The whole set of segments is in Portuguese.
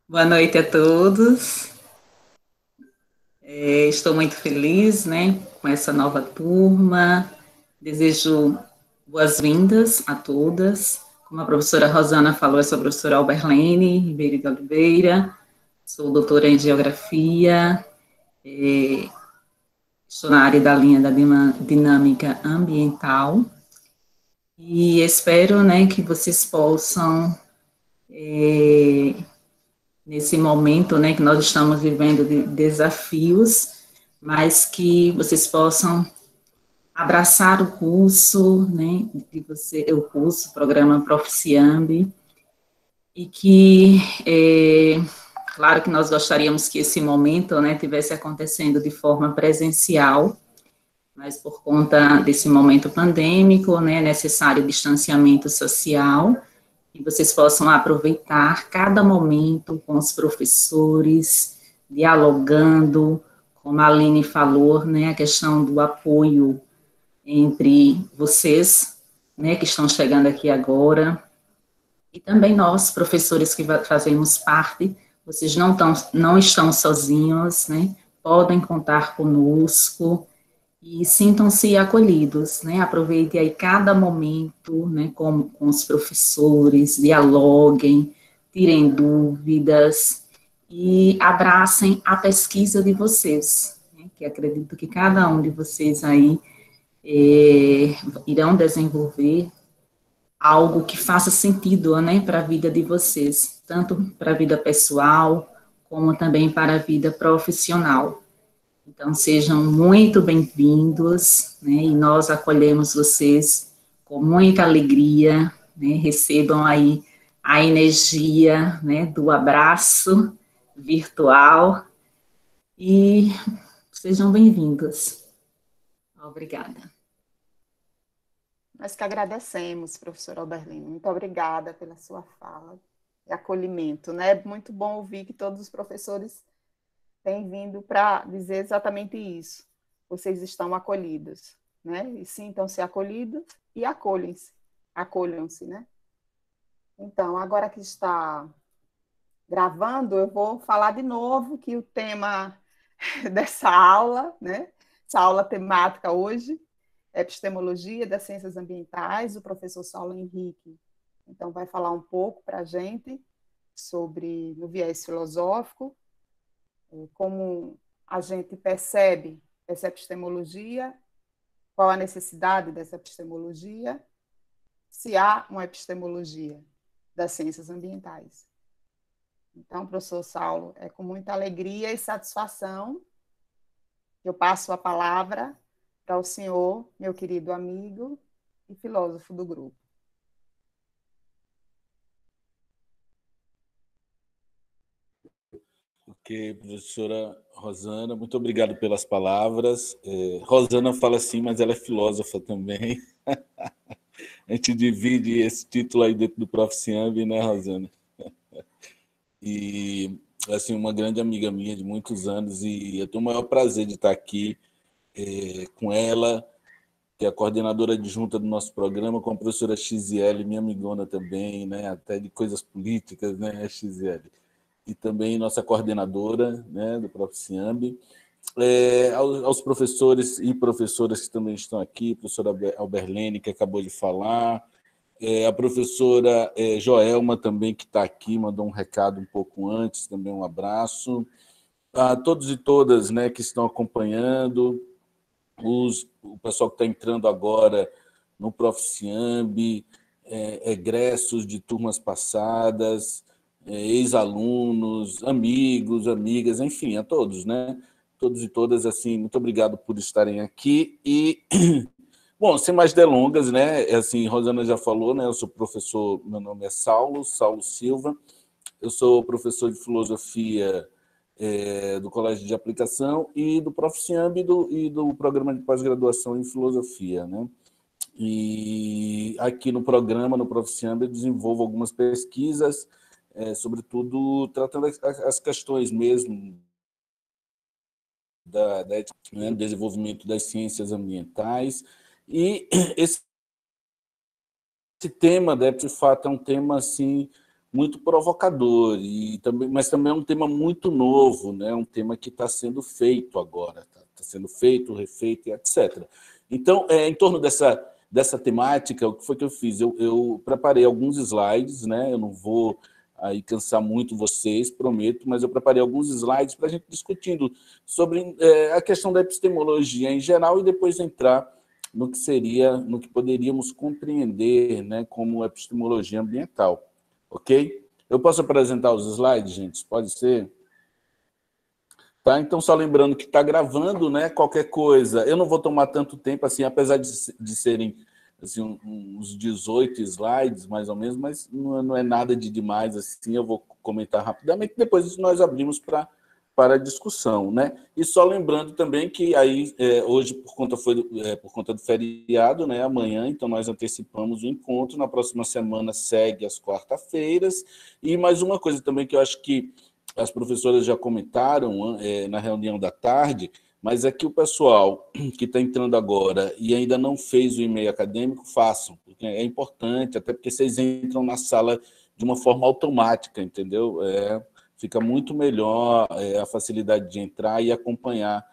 Boa noite a todos. Estou muito feliz, né, com essa nova turma. Desejo boas-vindas a todas. Como a professora Rosana falou, eu sou a professora Alberlene Ribeiro de Oliveira, sou doutora em Geografia, estou na área da linha da dinâmica ambiental e espero, né, que vocês possam nesse momento, né, que nós estamos vivendo de desafios, mas que vocês possam abraçar o curso, né, o curso, o programa Proficiambi, e que, claro que nós gostaríamos que esse momento, né, tivesse acontecendo de forma presencial, mas por conta desse momento pandêmico, né, é necessário distanciamento social, que vocês possam aproveitar cada momento com os professores, dialogando, como a Aline falou, né, a questão do apoio entre vocês, né, que estão chegando aqui agora, e também nós, professores que fazemos parte, vocês não estão sozinhos, né, podem contar conosco, e sintam-se acolhidos, né? Aproveite aí cada momento, né, com os professores, dialoguem, tirem dúvidas e abracem a pesquisa de vocês, né, que acredito que cada um de vocês aí irão desenvolver algo que faça sentido, né, para a vida de vocês, tanto para a vida pessoal, como também para a vida profissional. Então, sejam muito bem-vindos, né, e nós acolhemos vocês com muita alegria, né, recebam aí a energia, né, do abraço virtual e sejam bem-vindos. Obrigada. Nós que agradecemos, professora Alberlino. Muito obrigada pela sua fala e acolhimento, né? É muito bom ouvir que todos os professores têm vindo para dizer exatamente isso. Vocês estão acolhidos, né? E sintam-se acolhidos e acolham-se, né? Então, agora que está gravando, eu vou falar de novo que o tema dessa aula, né? Essa aula temática hoje, Epistemologia das Ciências Ambientais, o professor Saulo Henrique. Então, vai falar um pouco para a gente sobre, no viés filosófico, como a gente percebe essa epistemologia, qual a necessidade dessa epistemologia, se há uma epistemologia das ciências ambientais. Então, professor Saulo, é com muita alegria e satisfação que eu passo a palavra para o senhor, meu querido amigo e filósofo do grupo. Ok, professora Rosana, muito obrigado pelas palavras. Rosana fala assim, mas ela é filósofa também. A gente divide esse título aí dentro do Proficiambi, né, Rosana? E, assim, uma grande amiga minha de muitos anos, e eu tenho o maior prazer de estar aqui com ela, que é a coordenadora adjunta do nosso programa, com a professora XL, minha amigona também, né, até de coisas políticas, né, XL. E também nossa coordenadora, né, do Proficiambi. Aos professores e professoras que também estão aqui, a professora Alberlene, que acabou de falar, a professora Joelma também, que está aqui, mandou um recado um pouco antes, também um abraço. A todos e todas, né, que estão acompanhando, o pessoal que está entrando agora no Proficiambi, egressos de turmas passadas, ex-alunos, amigos, amigas, enfim, a todos, né? Todos e todas, assim, muito obrigado por estarem aqui. E, bom, sem mais delongas, né? Assim, Rosana já falou, né? Eu sou professor, meu nome é Saulo Silva, eu sou professor de filosofia do Colégio de Aplicação e do Proficiambi e do Programa de Pós-Graduação em Filosofia, né? E aqui no programa, no Proficiambi, eu desenvolvo algumas pesquisas, sobretudo tratando as questões mesmo do desenvolvimento das ciências ambientais. E esse tema, de fato, é um tema assim, muito provocador, mas também é um tema muito novo, né? Um tema que está sendo feito agora, está sendo feito, refeito, e etc. Então, em torno dessa temática, o que foi que eu fiz? Eu preparei alguns slides, né? Eu não vou aí cansar muito vocês, prometo, mas eu preparei alguns slides para a gente discutindo sobre a questão da epistemologia em geral e depois entrar no que poderíamos compreender, né, como epistemologia ambiental. Ok? Eu posso apresentar os slides, gente? Pode ser? Tá? Então, só lembrando que está gravando, né? Qualquer coisa. Eu não vou tomar tanto tempo, assim, apesar de serem assim, uns 18 slides, mais ou menos, mas não é nada de demais, assim, eu vou comentar rapidamente, depois nós abrimos para discussão, né? E só lembrando também que aí, hoje, por conta do feriado, né? Amanhã, então nós antecipamos o encontro, na próxima semana segue às quarta-feiras, e mais uma coisa também que eu acho que as professoras já comentaram na reunião da tarde, mas é que o pessoal que está entrando agora e ainda não fez o e-mail acadêmico, façam, porque é importante, até porque vocês entram na sala de uma forma automática, entendeu? Fica muito melhor a facilidade de entrar e acompanhar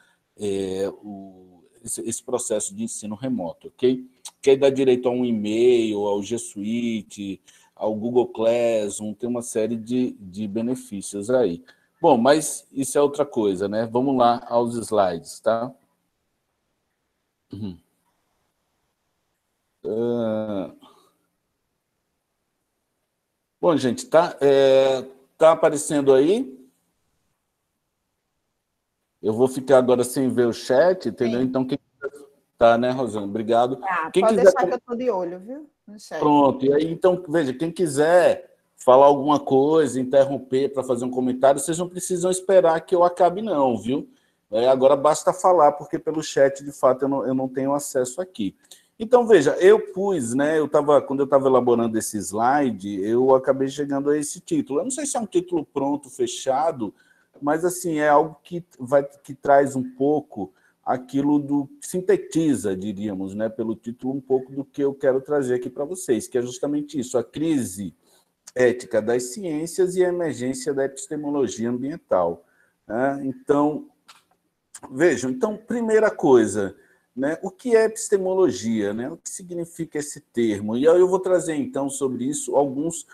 esse processo de ensino remoto, ok? Que aí dá direito a um e-mail, ao G Suite, ao Google Classroom, tem uma série de benefícios aí. Bom, mas isso é outra coisa, né? Vamos lá aos slides, tá? Bom, gente, tá aparecendo aí? Eu vou ficar agora sem ver o chat, entendeu? Sim. Então, quem... Tá, né, Rosana? Obrigado. Quem pode quiser... deixar que eu estou de olho, viu? No chat. Pronto, e aí, então, veja, quem quiser falar alguma coisa, interromper para fazer um comentário, vocês não precisam esperar que eu acabe, não, viu? Agora basta falar, porque pelo chat, de fato, eu não tenho acesso aqui. Então, veja, eu pus, né? Quando eu estava elaborando esse slide, eu acabei chegando a esse título. Eu não sei se é um título pronto, fechado, mas assim, é algo que traz um pouco aquilo que sintetiza, diríamos, né, pelo título, um pouco do que eu quero trazer aqui para vocês, que é justamente isso, a crise ética das ciências e a emergência da epistemologia ambiental. Né? Então, vejam, primeira coisa, né, o que é epistemologia? Né? O que significa esse termo? E aí eu vou trazer, então, sobre isso algumas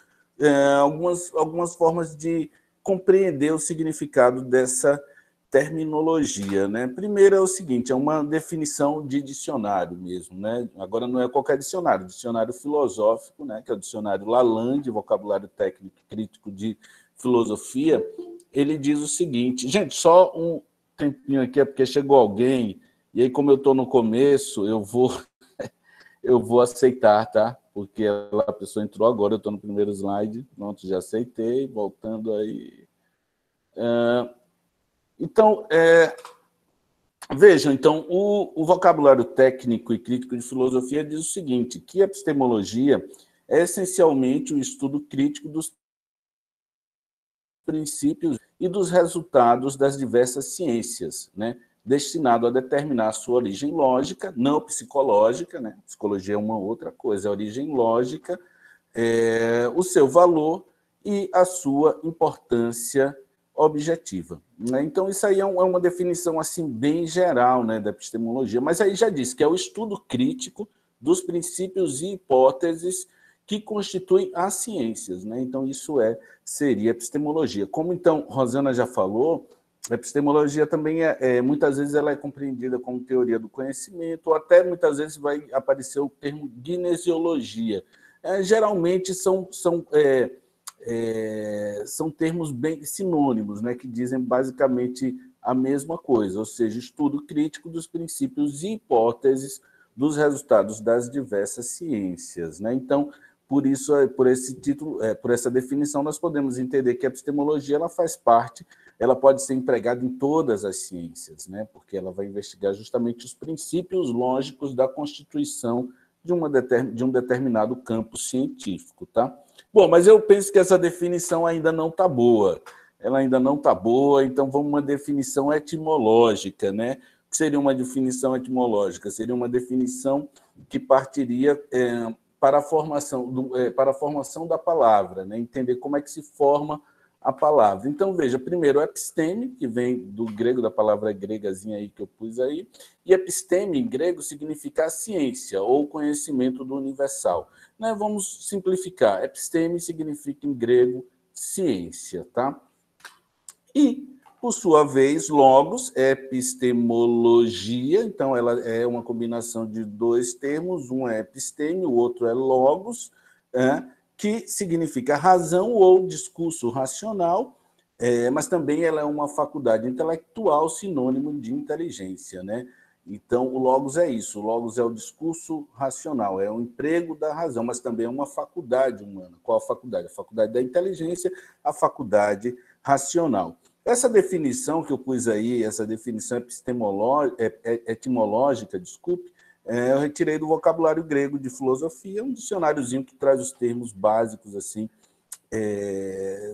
formas de compreender o significado dessa terminologia. Né? Primeiro é o seguinte, é uma definição de dicionário mesmo. Né? Agora não é qualquer dicionário, dicionário filosófico, né? Que é o dicionário Lalande, vocabulário técnico crítico de filosofia, ele diz o seguinte, gente, só um tempinho aqui, é porque chegou alguém, e aí como eu estou no começo, eu vou aceitar, tá? Porque a pessoa entrou agora, eu estou no primeiro slide, pronto, já aceitei, voltando aí... Então, vejam, então, o vocabulário técnico e crítico de filosofia diz o seguinte, que a epistemologia é essencialmente o estudo crítico dos princípios e dos resultados das diversas ciências, né, destinado a determinar a sua origem lógica, não psicológica, né, psicologia é uma outra coisa, a origem lógica, o seu valor e a sua importância objetiva. Né? Então, isso aí é uma definição assim, bem geral, né, da epistemologia, mas aí já disse que é o estudo crítico dos princípios e hipóteses que constituem as ciências. Né? Então, isso seria epistemologia. Como, então, Rosana já falou, a epistemologia também, muitas vezes, ela é compreendida como teoria do conhecimento, ou até, muitas vezes, vai aparecer o termo gnesiologia. Geralmente, são termos bem sinônimos, né, que dizem basicamente a mesma coisa, ou seja, estudo crítico dos princípios e hipóteses dos resultados das diversas ciências. Né? Então, por isso, por esse título, por essa definição, nós podemos entender que a epistemologia ela faz parte, ela pode ser empregada em todas as ciências, né? Porque ela vai investigar justamente os princípios lógicos da constituição de um determinado campo científico. Tá? Bom, mas eu penso que essa definição ainda não está boa. Ela ainda não está boa, então vamos uma definição etimológica. Né? O que seria uma definição etimológica? Seria uma definição que partiria para para a formação da palavra, né? Entender como é que se forma a palavra. Então, veja, primeiro, episteme, que vem do grego, da palavra gregazinha aí que eu pus aí, e episteme, em grego, significa ciência ou conhecimento do universal. Né? Vamos simplificar. Episteme significa, em grego, ciência, tá? E, por sua vez, logos, epistemologia, então ela é uma combinação de dois termos, um é episteme, o outro é logos, que significa razão ou discurso racional, mas também ela é uma faculdade intelectual, sinônimo de inteligência, né? Então, o logos é isso, o logos é o discurso racional, é o emprego da razão, mas também é uma faculdade humana. Qual a faculdade? A faculdade da inteligência, a faculdade racional. Essa definição que eu pus aí, essa definição etimológica, desculpe, eu retirei do vocabulário grego de filosofia, um dicionáriozinho que traz os termos básicos assim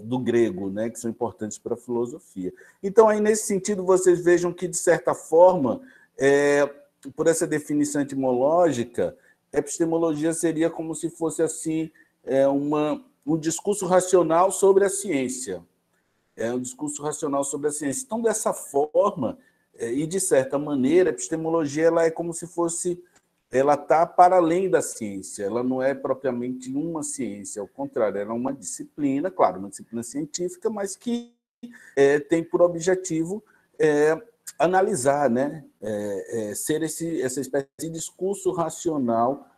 do grego, né, que são importantes para a filosofia. Então, aí, nesse sentido, vocês vejam que, de certa forma, por essa definição etimológica, epistemologia seria como se fosse assim um discurso racional sobre a ciência. É um discurso racional sobre a ciência. Então, dessa forma, e de certa maneira, a epistemologia ela é como se fosse, ela está para além da ciência, ela não é propriamente uma ciência, ao contrário, ela é uma disciplina, claro, uma disciplina científica, mas que tem por objetivo analisar, né? Ser essa espécie de discurso racional,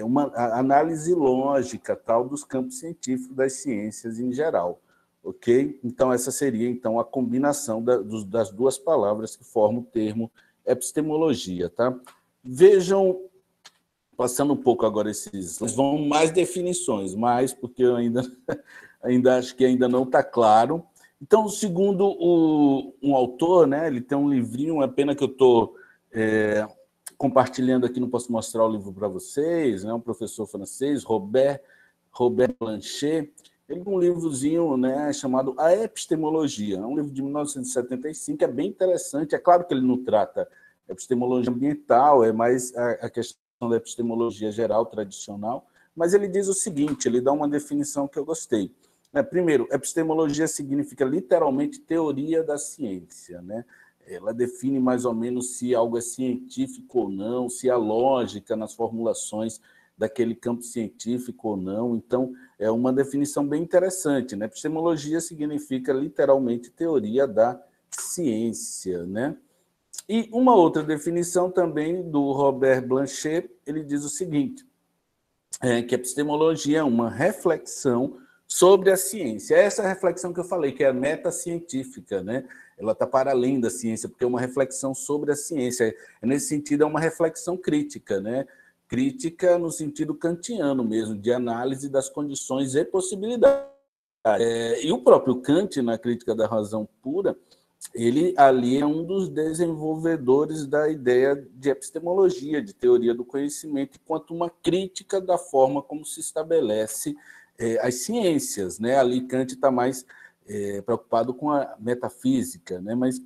uma análise lógica tal dos campos científicos das ciências em geral. Ok? Então, essa seria então a combinação das duas palavras que formam o termo epistemologia. Tá? Vejam, passando um pouco agora vão mais definições, porque eu ainda acho que ainda não está claro. Então, segundo um autor, né, ele tem um livrinho, é pena que eu estou compartilhando aqui, não posso mostrar o livro para vocês, né, um professor francês, Robert Blanchet. Ele tem um livrozinho, né, chamado A Epistemologia, é um livro de 1975, é bem interessante. É claro que ele não trata epistemologia ambiental, é mais a questão da epistemologia geral, tradicional, mas ele diz o seguinte, ele dá uma definição que eu gostei. Primeiro, epistemologia significa literalmente teoria da ciência, né? Ela define mais ou menos se algo é científico ou não, se há lógica nas formulações daquele campo científico ou não. Então, é uma definição bem interessante, né? Epistemologia significa literalmente teoria da ciência, né? E uma outra definição também do Robert Blanchet, ele diz o seguinte, que a epistemologia é uma reflexão sobre a ciência. É essa reflexão que eu falei, que é a metacientífica, né? Ela está para além da ciência, porque é uma reflexão sobre a ciência. Nesse sentido, é uma reflexão crítica, né? Crítica no sentido kantiano mesmo, de análise das condições e possibilidades. E o próprio Kant, na Crítica da Razão Pura, ele ali é um dos desenvolvedores da ideia de epistemologia, de teoria do conhecimento, enquanto uma crítica da forma como se estabelece as ciências, né? Ali Kant está mais preocupado com a metafísica, né? Mas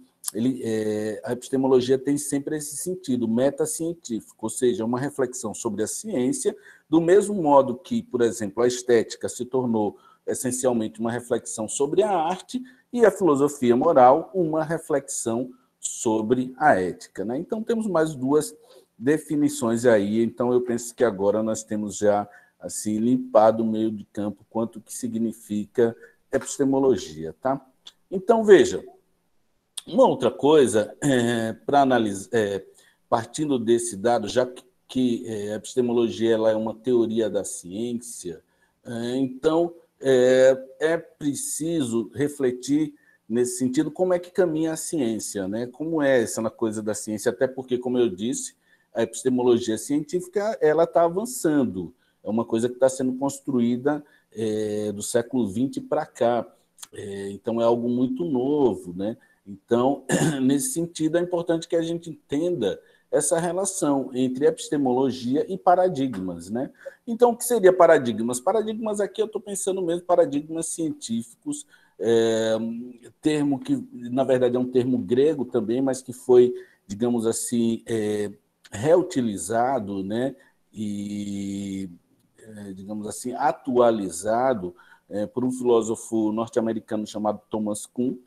a epistemologia tem sempre esse sentido metacientífico, ou seja, uma reflexão sobre a ciência, do mesmo modo que, por exemplo, a estética se tornou essencialmente uma reflexão sobre a arte e a filosofia moral uma reflexão sobre a ética, né? Então, temos mais duas definições aí, então eu penso que agora nós temos já assim, limpado o meio de campo quanto que significa epistemologia. Tá? Então, veja, uma outra coisa, para analisar, partindo desse dado, já que a epistemologia ela é uma teoria da ciência, então é preciso refletir nesse sentido como é que caminha a ciência, né? Como é essa coisa da ciência, até porque, como eu disse, a epistemologia científica ela está avançando, é uma coisa que está sendo construída do século XX para cá, então é algo muito novo, né? Então, nesse sentido, é importante que a gente entenda essa relação entre epistemologia e paradigmas, né? Então, o que seria paradigmas? Paradigmas aqui eu estou pensando mesmo paradigmas científicos, termo que, na verdade, é um termo grego também, mas que foi, digamos assim, reutilizado, né? E digamos assim, atualizado por um filósofo norte-americano chamado Thomas Kuhn.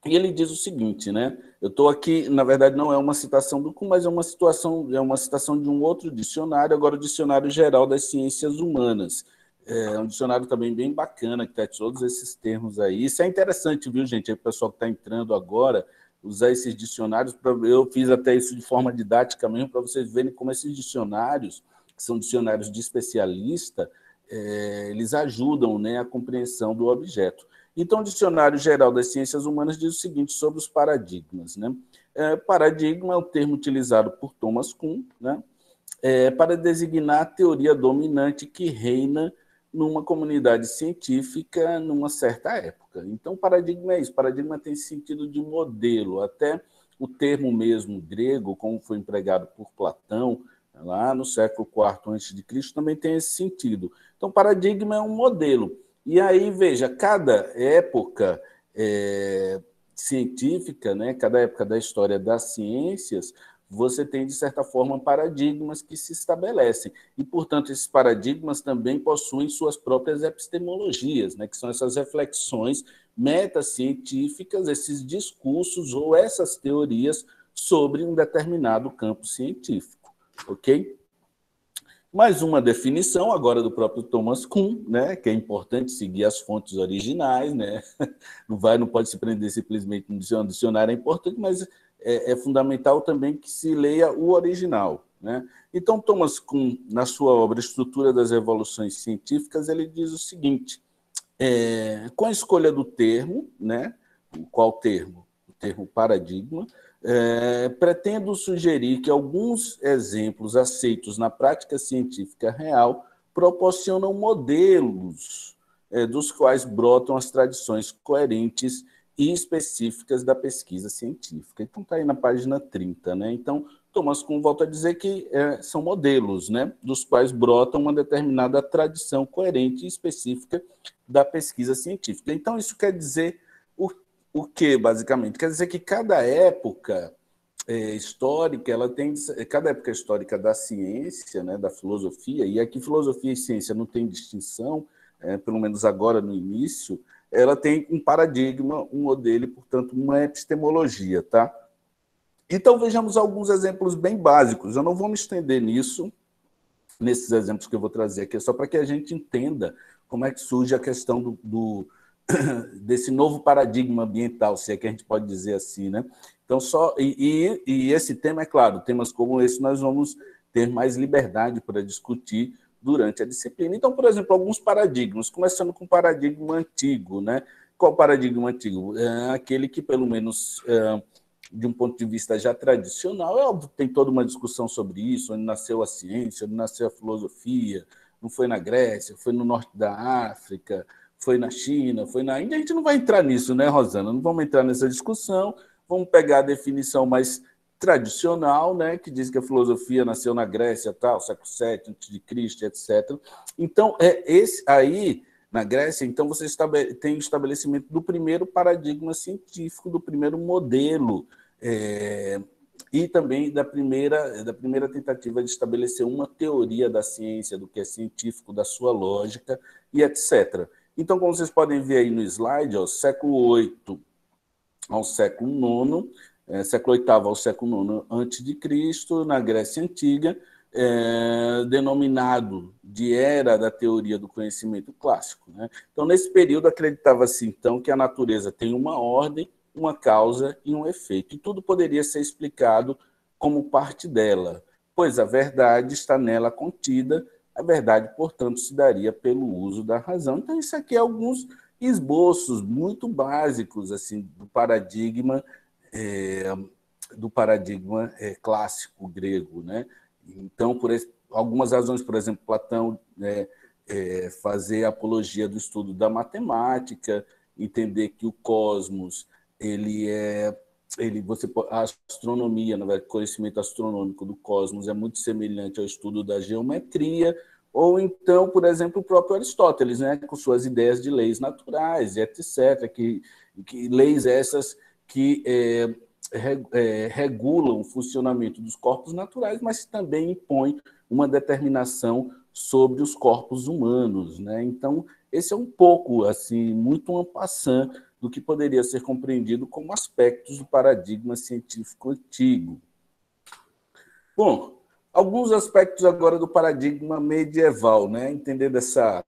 E ele diz o seguinte, né? Eu estou aqui, na verdade, não é uma citação do Kuhn, mas é uma citação de um outro dicionário, agora o Dicionário Geral das Ciências Humanas. É um dicionário também bem bacana, que traz todos esses termos aí. Isso é interessante, viu, gente? Aí o pessoal que está entrando agora, usar esses dicionários, eu fiz até isso de forma didática mesmo, para vocês verem como esses dicionários, que são dicionários de especialista, eles ajudam, né, a compreensão do objeto. Então, o Dicionário Geral das Ciências Humanas diz o seguinte sobre os paradigmas, né? Paradigma é o termo utilizado por Thomas Kuhn, né, para designar a teoria dominante que reina numa comunidade científica numa certa época. Então, paradigma é isso. Paradigma tem sentido de modelo. Até o termo mesmo grego, como foi empregado por Platão, lá no século IV a.C., também tem esse sentido. Então, paradigma é um modelo. E aí, veja, cada época científica, né, cada época da história das ciências, você tem, de certa forma, paradigmas que se estabelecem. E, portanto, esses paradigmas também possuem suas próprias epistemologias, né, que são essas reflexões metacientíficas, esses discursos ou essas teorias sobre um determinado campo científico. Ok? Mais uma definição agora do próprio Thomas Kuhn, né, que é importante seguir as fontes originais, né? Não pode se prender simplesmente no dicionário, é importante, mas é fundamental também que se leia o original, né? Então, Thomas Kuhn, na sua obra Estrutura das Revoluções Científicas, ele diz o seguinte, com a escolha do termo, né? Qual termo? O termo paradigma, pretendo sugerir que alguns exemplos aceitos na prática científica real proporcionam modelos dos quais brotam as tradições coerentes e específicas da pesquisa científica. Então, está aí na página 30. Né? Então, Thomas Kuhn volta a dizer que são modelos, né, dos quais brota uma determinada tradição coerente e específica da pesquisa científica. Então, isso quer dizer o que, basicamente? Quer dizer que cada época histórica, cada época histórica da ciência, né, da filosofia, e aqui filosofia e ciência não tem distinção, pelo menos agora no início, ela tem um paradigma, um modelo e, portanto, uma epistemologia. Tá? Então, vejamos alguns exemplos bem básicos. Eu não vou me estender nesses exemplos que eu vou trazer aqui, só para que a gente entenda como é que surge a questão desse novo paradigma ambiental, se é que a gente pode dizer assim, né? Então, e esse tema, é claro, temas como esse nós vamos ter mais liberdade para discutir durante a disciplina. Então, por exemplo, alguns paradigmas, começando com o paradigma antigo, né? Qual paradigma antigo? Aquele que, pelo menos, de um ponto de vista já tradicional, é óbvio que tem toda uma discussão sobre isso, onde nasceu a ciência, onde nasceu a filosofia, não foi na Grécia, foi no norte da África, foi na China, foi na Índia. A gente não vai entrar nisso, né, Rosana? Não vamos entrar nessa discussão, vamos pegar a definição mais tradicional, né, que diz que a filosofia nasceu na Grécia, tal, século VII a.C., etc. Então, esse aí, na Grécia, então você tem o estabelecimento do primeiro paradigma científico, do primeiro modelo, e também da primeira tentativa de estabelecer uma teoria da ciência, do que é científico, da sua lógica, e etc. Então, como vocês podem ver aí no slide, século VIII ao século IX, século VIII ao século IX a.C., na Grécia Antiga, denominado de Era da Teoria do Conhecimento Clássico. Né? Então, nesse período, acreditava-se, então, que a natureza tem uma ordem, uma causa e um efeito, e tudo poderia ser explicado como parte dela, pois a verdade está nela contida, a verdade, portanto, se daria pelo uso da razão. Então, isso aqui é alguns esboços muito básicos assim, do paradigma clássico grego. Né? Então, por algumas razões, por exemplo, Platão fazer apologia do estudo da matemática, entender que o cosmos, a astronomia, na verdade, o conhecimento astronômico do cosmos é muito semelhante ao estudo da geometria, ou então, por exemplo, o próprio Aristóteles, né, com suas ideias de leis naturais, etc., que leis essas que regulam o funcionamento dos corpos naturais, mas também impõem uma determinação sobre os corpos humanos, né? Então, esse é um pouco, assim, muito en passant do que poderia ser compreendido como aspectos do paradigma científico antigo. Bom, alguns aspectos agora do paradigma medieval, né? Entender dessa...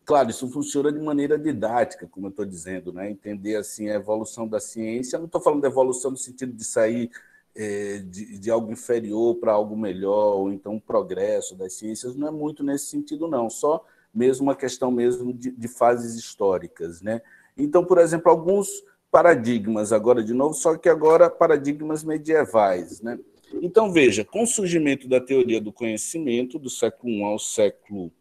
Claro, isso funciona de maneira didática, como eu estou dizendo, né? Entender assim, a evolução da ciência. Não estou falando de evolução no sentido de sair de algo inferior para algo melhor, ou então um progresso das ciências, não é muito nesse sentido, não. Só mesmo uma questão mesmo de fases históricas, né? Então, por exemplo, alguns paradigmas, agora de novo, só que agora paradigmas medievais, né? Então, veja, com o surgimento da teoria do conhecimento, do século I ao século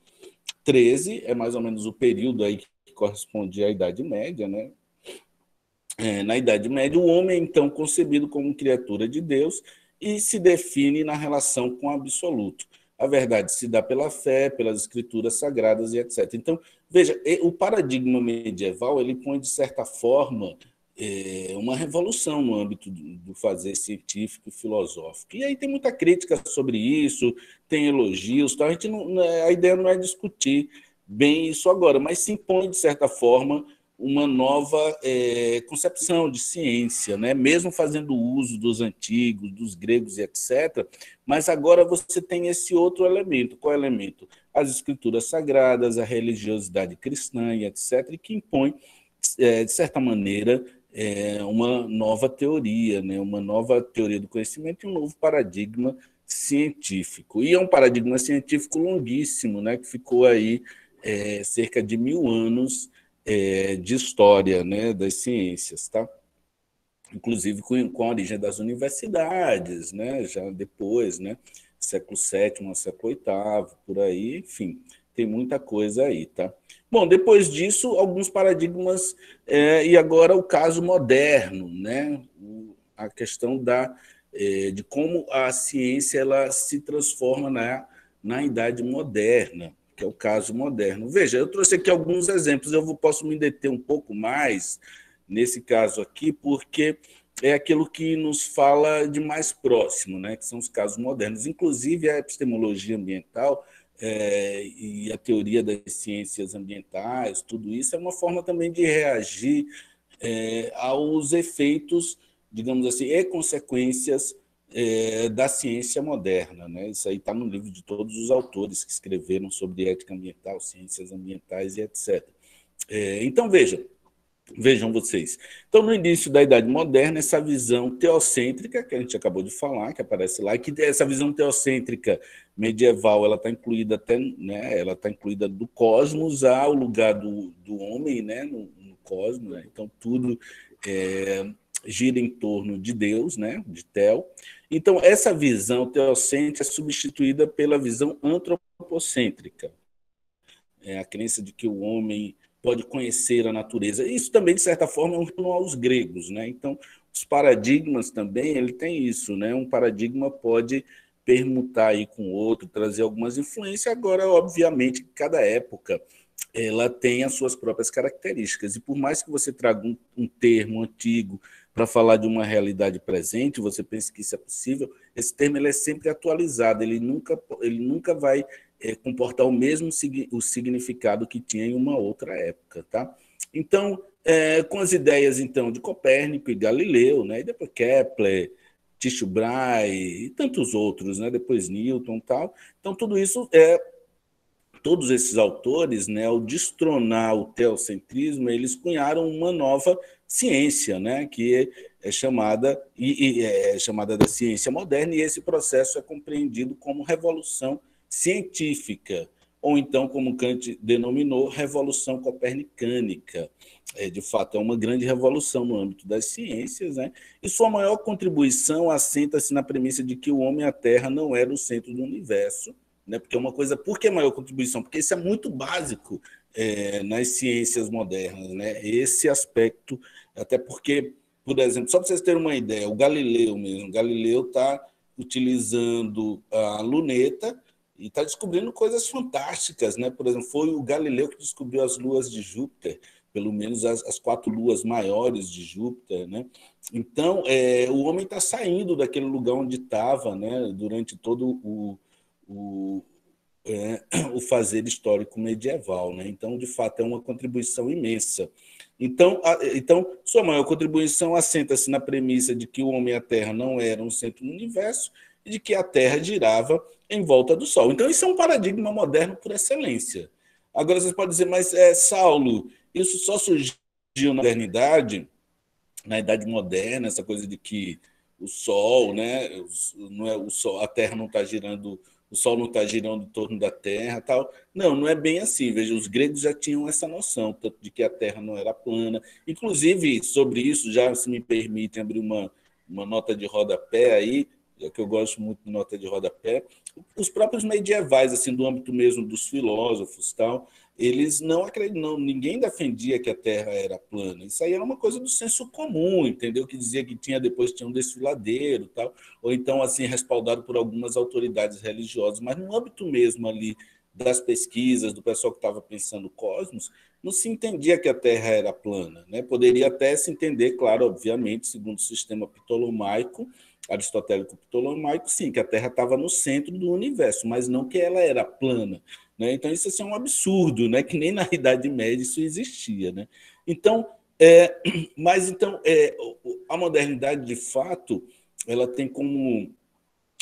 XIII, é mais ou menos o período aí que corresponde à Idade Média, né? Na Idade Média, o homem é, então, concebido como criatura de Deus e se define na relação com o absoluto. A verdade se dá pela fé, pelas escrituras sagradas e etc. Então, veja, o paradigma medieval ele põe, de certa forma, uma revolução no âmbito do fazer científico e filosófico. E aí tem muita crítica sobre isso, tem elogios, tá? A ideia não é discutir bem isso agora, mas se impõe, de certa forma, uma nova concepção de ciência, né? Mesmo fazendo uso dos antigos, dos gregos e etc., mas agora você tem esse outro elemento. Qual é o elemento? As escrituras sagradas, a religiosidade cristã e etc., e que impõe, de certa maneira, uma nova teoria, né? Uma nova teoria do conhecimento e um novo paradigma científico. E é um paradigma científico longuíssimo, né? Que ficou aí cerca de 1000 anos de história, né, das ciências, tá? Inclusive com a origem das universidades, né, já depois, né, século VII ao século VIII, por aí, enfim, tem muita coisa aí, tá? Bom, depois disso, alguns paradigmas, e agora o caso moderno, né, a questão de como a ciência ela se transforma na idade moderna, que é o caso moderno. Veja, eu trouxe aqui alguns exemplos, eu posso me deter um pouco mais nesse caso aqui, porque é aquilo que nos fala de mais próximo, né, que são os casos modernos. Inclusive, a epistemologia ambiental e a teoria das ciências ambientais, tudo isso é uma forma também de reagir aos efeitos, digamos assim, e consequências da ciência moderna, né? Isso aí está no livro de todos os autores que escreveram sobre ética ambiental, ciências ambientais e etc. Então, vejam vocês. Então, no início da Idade Moderna, essa visão teocêntrica, que a gente acabou de falar, que aparece lá, que essa visão teocêntrica medieval, ela está incluída até, né, ela está incluída do cosmos ao lugar do homem, né, no cosmos, né? Então, tudo gira em torno de Deus, né, de Theo. Então, essa visão teocêntrica é substituída pela visão antropocêntrica. A crença de que o homem pode conhecer a natureza. Isso também, de certa forma, é um retorno aos gregos, né? Então, os paradigmas também, ele tem isso, né? Um paradigma pode permutar aí com o outro, trazer algumas influências. Agora, obviamente, cada época ela tem as suas próprias características. E por mais que você traga um termo antigo para falar de uma realidade presente, você pense que isso é possível, esse termo ele é sempre atualizado, ele nunca vai comportar o mesmo o significado que tinha em uma outra época, tá? Então, com as ideias então de Copérnico e Galileu, né, e depois Kepler, Tycho Brahe e tantos outros, né, depois Newton e tal, então tudo isso todos esses autores, né, ao destronar o teocentrismo, eles cunharam uma nova ciência, né, que é chamada da ciência moderna, e esse processo é compreendido como revolução científica, ou então, como Kant denominou, revolução copernicânica. De fato, é uma grande revolução no âmbito das ciências, né? E sua maior contribuição assenta-se na premissa de que o homem e a Terra não eram o centro do universo, né? Porque é uma coisa... Por que maior contribuição? Porque isso é muito básico nas ciências modernas, né? Esse aspecto, até porque, por exemplo, só para vocês terem uma ideia, o Galileu está utilizando a luneta e está descobrindo coisas fantásticas, né? Por exemplo, foi o Galileu que descobriu as luas de Júpiter, pelo menos as 4 luas maiores de Júpiter, né? Então, o homem está saindo daquele lugar onde estava, né? Durante todo o, o fazer histórico medieval, né? Então, de fato, é uma contribuição imensa. Então, sua maior contribuição assenta-se na premissa de que o homem e a Terra não eram o centro do universo e de que a Terra girava em volta do Sol. Então, isso é um paradigma moderno por excelência. Agora, vocês podem dizer, mas, Saulo, isso só surgiu na modernidade, na Idade Moderna, essa coisa de que o Sol, né, não é o Sol, a Terra não está girando, o Sol não está girando em torno da Terra, tal. Não, não é bem assim. Veja, os gregos já tinham essa noção, tanto de que a Terra não era plana. Inclusive, sobre isso, já se me permitem abrir uma nota de rodapé aí, já que eu gosto muito de nota de rodapé, os próprios medievais, assim, do âmbito mesmo dos filósofos, tal, eles não acreditam, ninguém defendia que a Terra era plana. Isso aí era uma coisa do senso comum, entendeu? Que dizia que depois tinha um desfiladeiro, tal, ou então assim respaldado por algumas autoridades religiosas, mas no âmbito mesmo ali das pesquisas do pessoal que estava pensando o cosmos, não se entendia que a Terra era plana, né? Poderia até se entender, claro, obviamente, segundo o sistema ptolomaico, aristotélico ptolomaico, sim, que a Terra estava no centro do universo, mas não que ela era plana. Né? Então, isso assim, é um absurdo, né? Que nem na Idade Média isso existia. Né? Então, a modernidade, de fato, ela tem como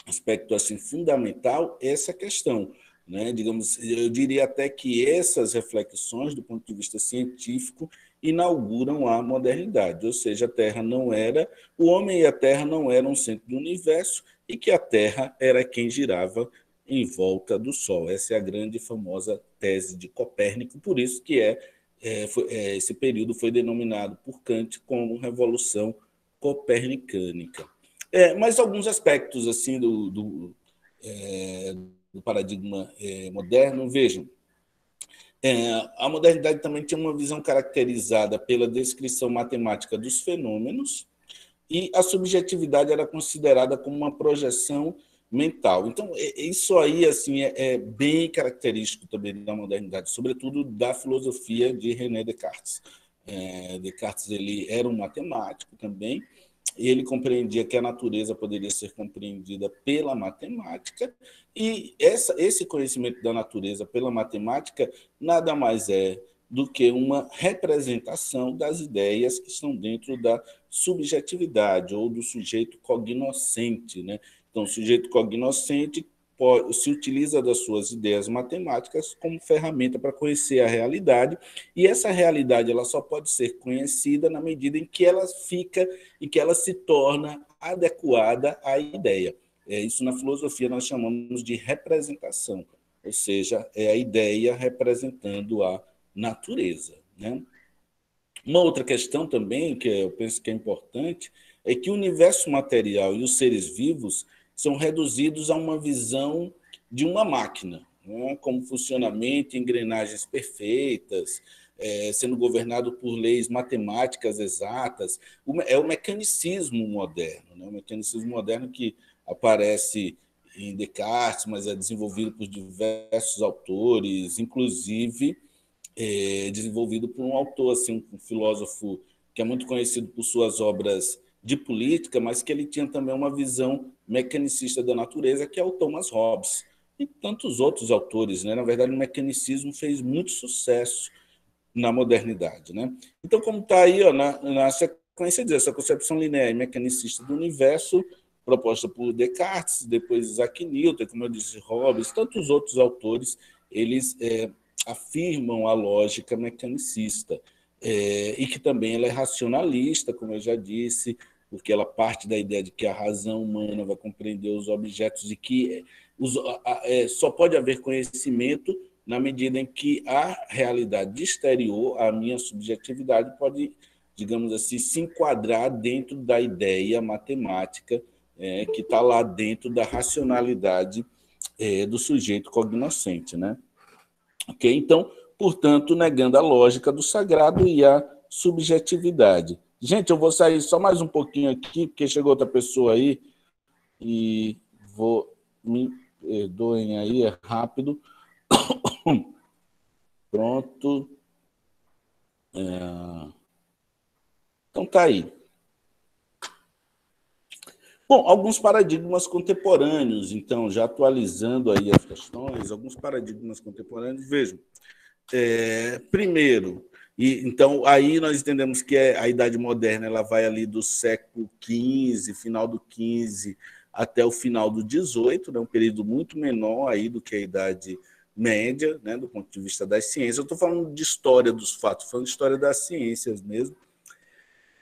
aspecto assim, fundamental essa questão. Né? Digamos, eu diria até que essas reflexões, do ponto de vista científico, inauguram a modernidade, ou seja, a Terra não era, o homem e a Terra não eram o centro do universo e que a Terra era quem girava em volta do Sol. Essa é a grande e famosa tese de Copérnico, por isso que esse período foi denominado por Kant como Revolução Copernicânica. Mas alguns aspectos assim do paradigma moderno, vejam, a modernidade também tinha uma visão caracterizada pela descrição matemática dos fenômenos e a subjetividade era considerada como uma projeção mental. Então, isso aí assim, é bem característico também da modernidade, sobretudo da filosofia de René Descartes. Descartes ele era um matemático também, e ele compreendia que a natureza poderia ser compreendida pela matemática, e esse conhecimento da natureza pela matemática nada mais é do que uma representação das ideias que estão dentro da subjetividade ou do sujeito cognoscente. Né? Então, o sujeito cognoscente se utiliza das suas ideias matemáticas como ferramenta para conhecer a realidade, e essa realidade ela só pode ser conhecida na medida em que ela se torna adequada à ideia. Isso na filosofia nós chamamos de representação, ou seja, é a ideia representando a natureza. Né? Uma outra questão também, que eu penso que é importante, é que o universo material e os seres vivos são reduzidos a uma visão de uma máquina, né? Como funcionamento, engrenagens perfeitas, sendo governado por leis matemáticas exatas. É o mecanicismo moderno, né? O mecanicismo moderno que aparece em Descartes, mas é desenvolvido por diversos autores, inclusive desenvolvido por um autor, assim, um filósofo que é muito conhecido por suas obras de política, mas que ele tinha também uma visão mecanicista da natureza, que é o Thomas Hobbes. E tantos outros autores. Né? Na verdade, o mecanicismo fez muito sucesso na modernidade. Né? Então, como está aí na sequência dessa concepção linear e mecanicista do universo, proposta por Descartes, depois Isaac Newton, como eu disse, Hobbes, tantos outros autores, eles afirmam a lógica mecanicista, e que também ela é racionalista, como eu já disse, porque ela parte da ideia de que a razão humana vai compreender os objetos e que só pode haver conhecimento na medida em que a realidade exterior, a minha subjetividade, pode, digamos assim, se enquadrar dentro da ideia matemática que está lá dentro da racionalidade do sujeito cognoscente. Né? Okay? Então, portanto, negando a lógica do sagrado e a subjetividade. Gente, eu vou sair só mais um pouquinho aqui, porque chegou outra pessoa aí, e me perdoem aí, é rápido. Pronto. Então, tá aí. Bom, alguns paradigmas contemporâneos, então, já atualizando aí as questões, alguns paradigmas contemporâneos, vejam. Primeiro, então, aí nós entendemos que a Idade Moderna ela vai ali do século XV, final do XV, até o final do XVIII, né, um período muito menor aí do que a Idade Média, né, do ponto de vista das ciências. Eu estou falando de história dos fatos, falando de história das ciências mesmo.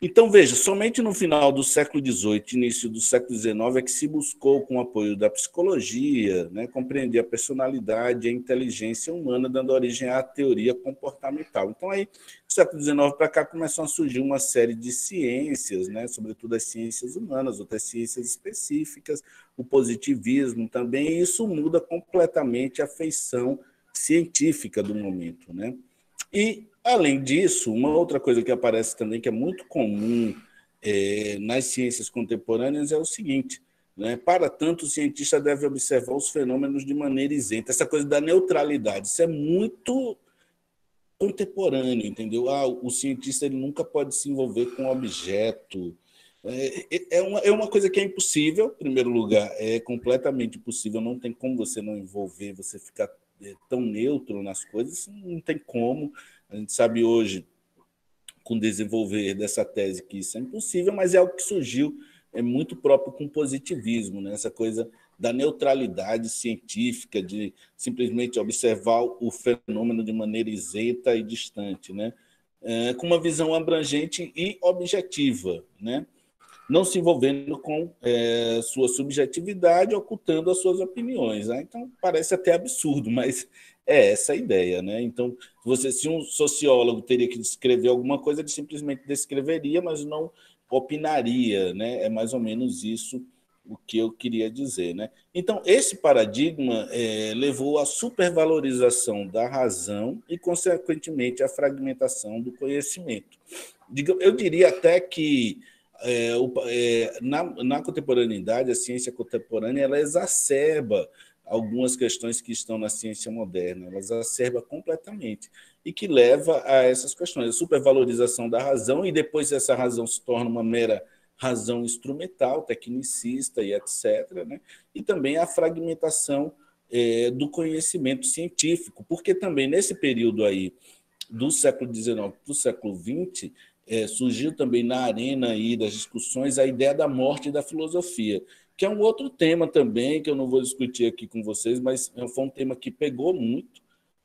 Então, veja, somente no final do século XVIII, início do século XIX, é que se buscou, com o apoio da psicologia, né, compreender a personalidade e a inteligência humana, dando origem à teoria comportamental. Então, aí, do século XIX para cá, começam a surgir uma série de ciências, né, sobretudo as ciências humanas, outras ciências específicas, o positivismo também, e isso muda completamente a feição científica do momento, né? E, além disso, uma outra coisa que aparece também, que é muito comum nas ciências contemporâneas, é o seguinte, né? Para tanto, o cientista deve observar os fenômenos de maneira isenta. Essa coisa da neutralidade, isso é muito contemporâneo, entendeu? O cientista ele nunca pode se envolver com um objeto. É uma coisa que é impossível, em primeiro lugar, é completamente impossível, não tem como você não envolver, você ficar tão neutro nas coisas, não tem como. A gente sabe hoje, com o desenvolver dessa tese, que isso é impossível, mas é algo que surgiu, é muito próprio com o positivismo, né? Essa coisa da neutralidade científica, de simplesmente observar o fenômeno de maneira isenta e distante, né? Com uma visão abrangente e objetiva, né? Não se envolvendo com sua subjetividade, ocultando as suas opiniões. Né? Então, parece até absurdo, mas é essa a ideia. Né? Então, se um sociólogo teria que descrever alguma coisa, ele simplesmente descreveria, mas não opinaria. Né? É mais ou menos isso o que eu queria dizer. Né? Então, esse paradigma levou à supervalorização da razão e, consequentemente, à fragmentação do conhecimento. Eu diria até que na contemporaneidade, a ciência contemporânea ela exacerba algumas questões que estão na ciência moderna, ela exacerba completamente, e que leva a essas questões, a supervalorização da razão, e depois essa razão se torna uma mera razão instrumental, tecnicista e etc., né? E também a fragmentação do conhecimento científico, porque também nesse período aí, do século XIX para o século XX, surgiu também na arena aí das discussões a ideia da morte da filosofia, que é um outro tema também, que eu não vou discutir aqui com vocês, mas foi um tema que pegou muito,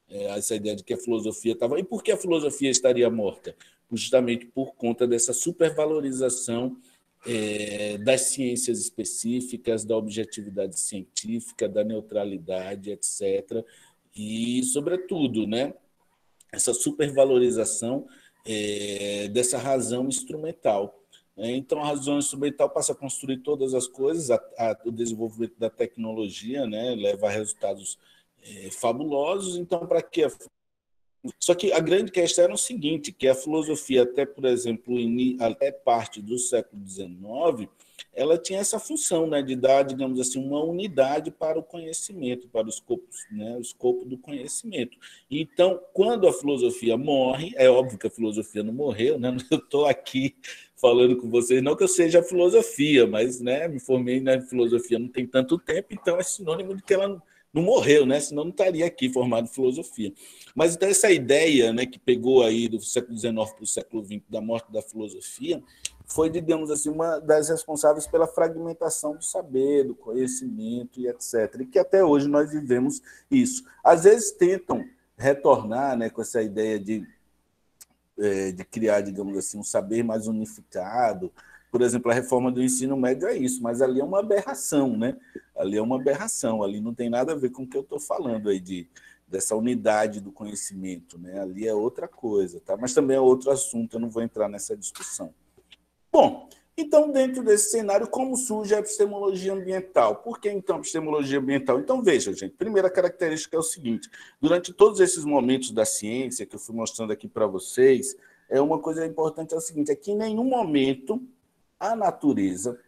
essa ideia de que a filosofia estava... E por que a filosofia estaria morta? Justamente por conta dessa supervalorização das ciências específicas, da objetividade científica, da neutralidade, etc. E, sobretudo, né, essa supervalorização dessa razão instrumental. Então, a razão instrumental passa a construir todas as coisas, o desenvolvimento da tecnologia, né, leva a resultados fabulosos. Então, para que Só que a grande questão era o seguinte, que a filosofia, até, por exemplo, até parte do século XIX, ela tinha essa função, né, de dar, digamos assim, uma unidade para o conhecimento, para o escopo do conhecimento. Então, quando a filosofia morre, é óbvio que a filosofia não morreu, né? Eu estou aqui falando com vocês, não que eu seja a filosofia, mas, né, me formei na filosofia não tem tanto tempo, então é sinônimo de que ela não morreu, né? Senão não estaria aqui formado em filosofia. Mas então essa ideia, né, que pegou aí do século XIX para o século XX da morte da filosofia foi, digamos assim, uma das responsáveis pela fragmentação do saber, do conhecimento e etc. E que até hoje nós vivemos isso. Às vezes tentam retornar, né, com essa ideia de criar, digamos assim, um saber mais unificado. Por exemplo, a reforma do ensino médio é isso, mas ali é uma aberração, né? Ali é uma aberração, ali não tem nada a ver com o que eu estou falando aí dessa unidade do conhecimento, né? Ali é outra coisa, tá? Mas também é outro assunto, eu não vou entrar nessa discussão. Bom, então, dentro desse cenário, como surge a epistemologia ambiental? Por que, então, a epistemologia ambiental? Então, veja, gente, primeira característica é o seguinte, durante todos esses momentos da ciência que eu fui mostrando aqui para vocês, uma coisa importante é o seguinte, é que em nenhum momento a natureza,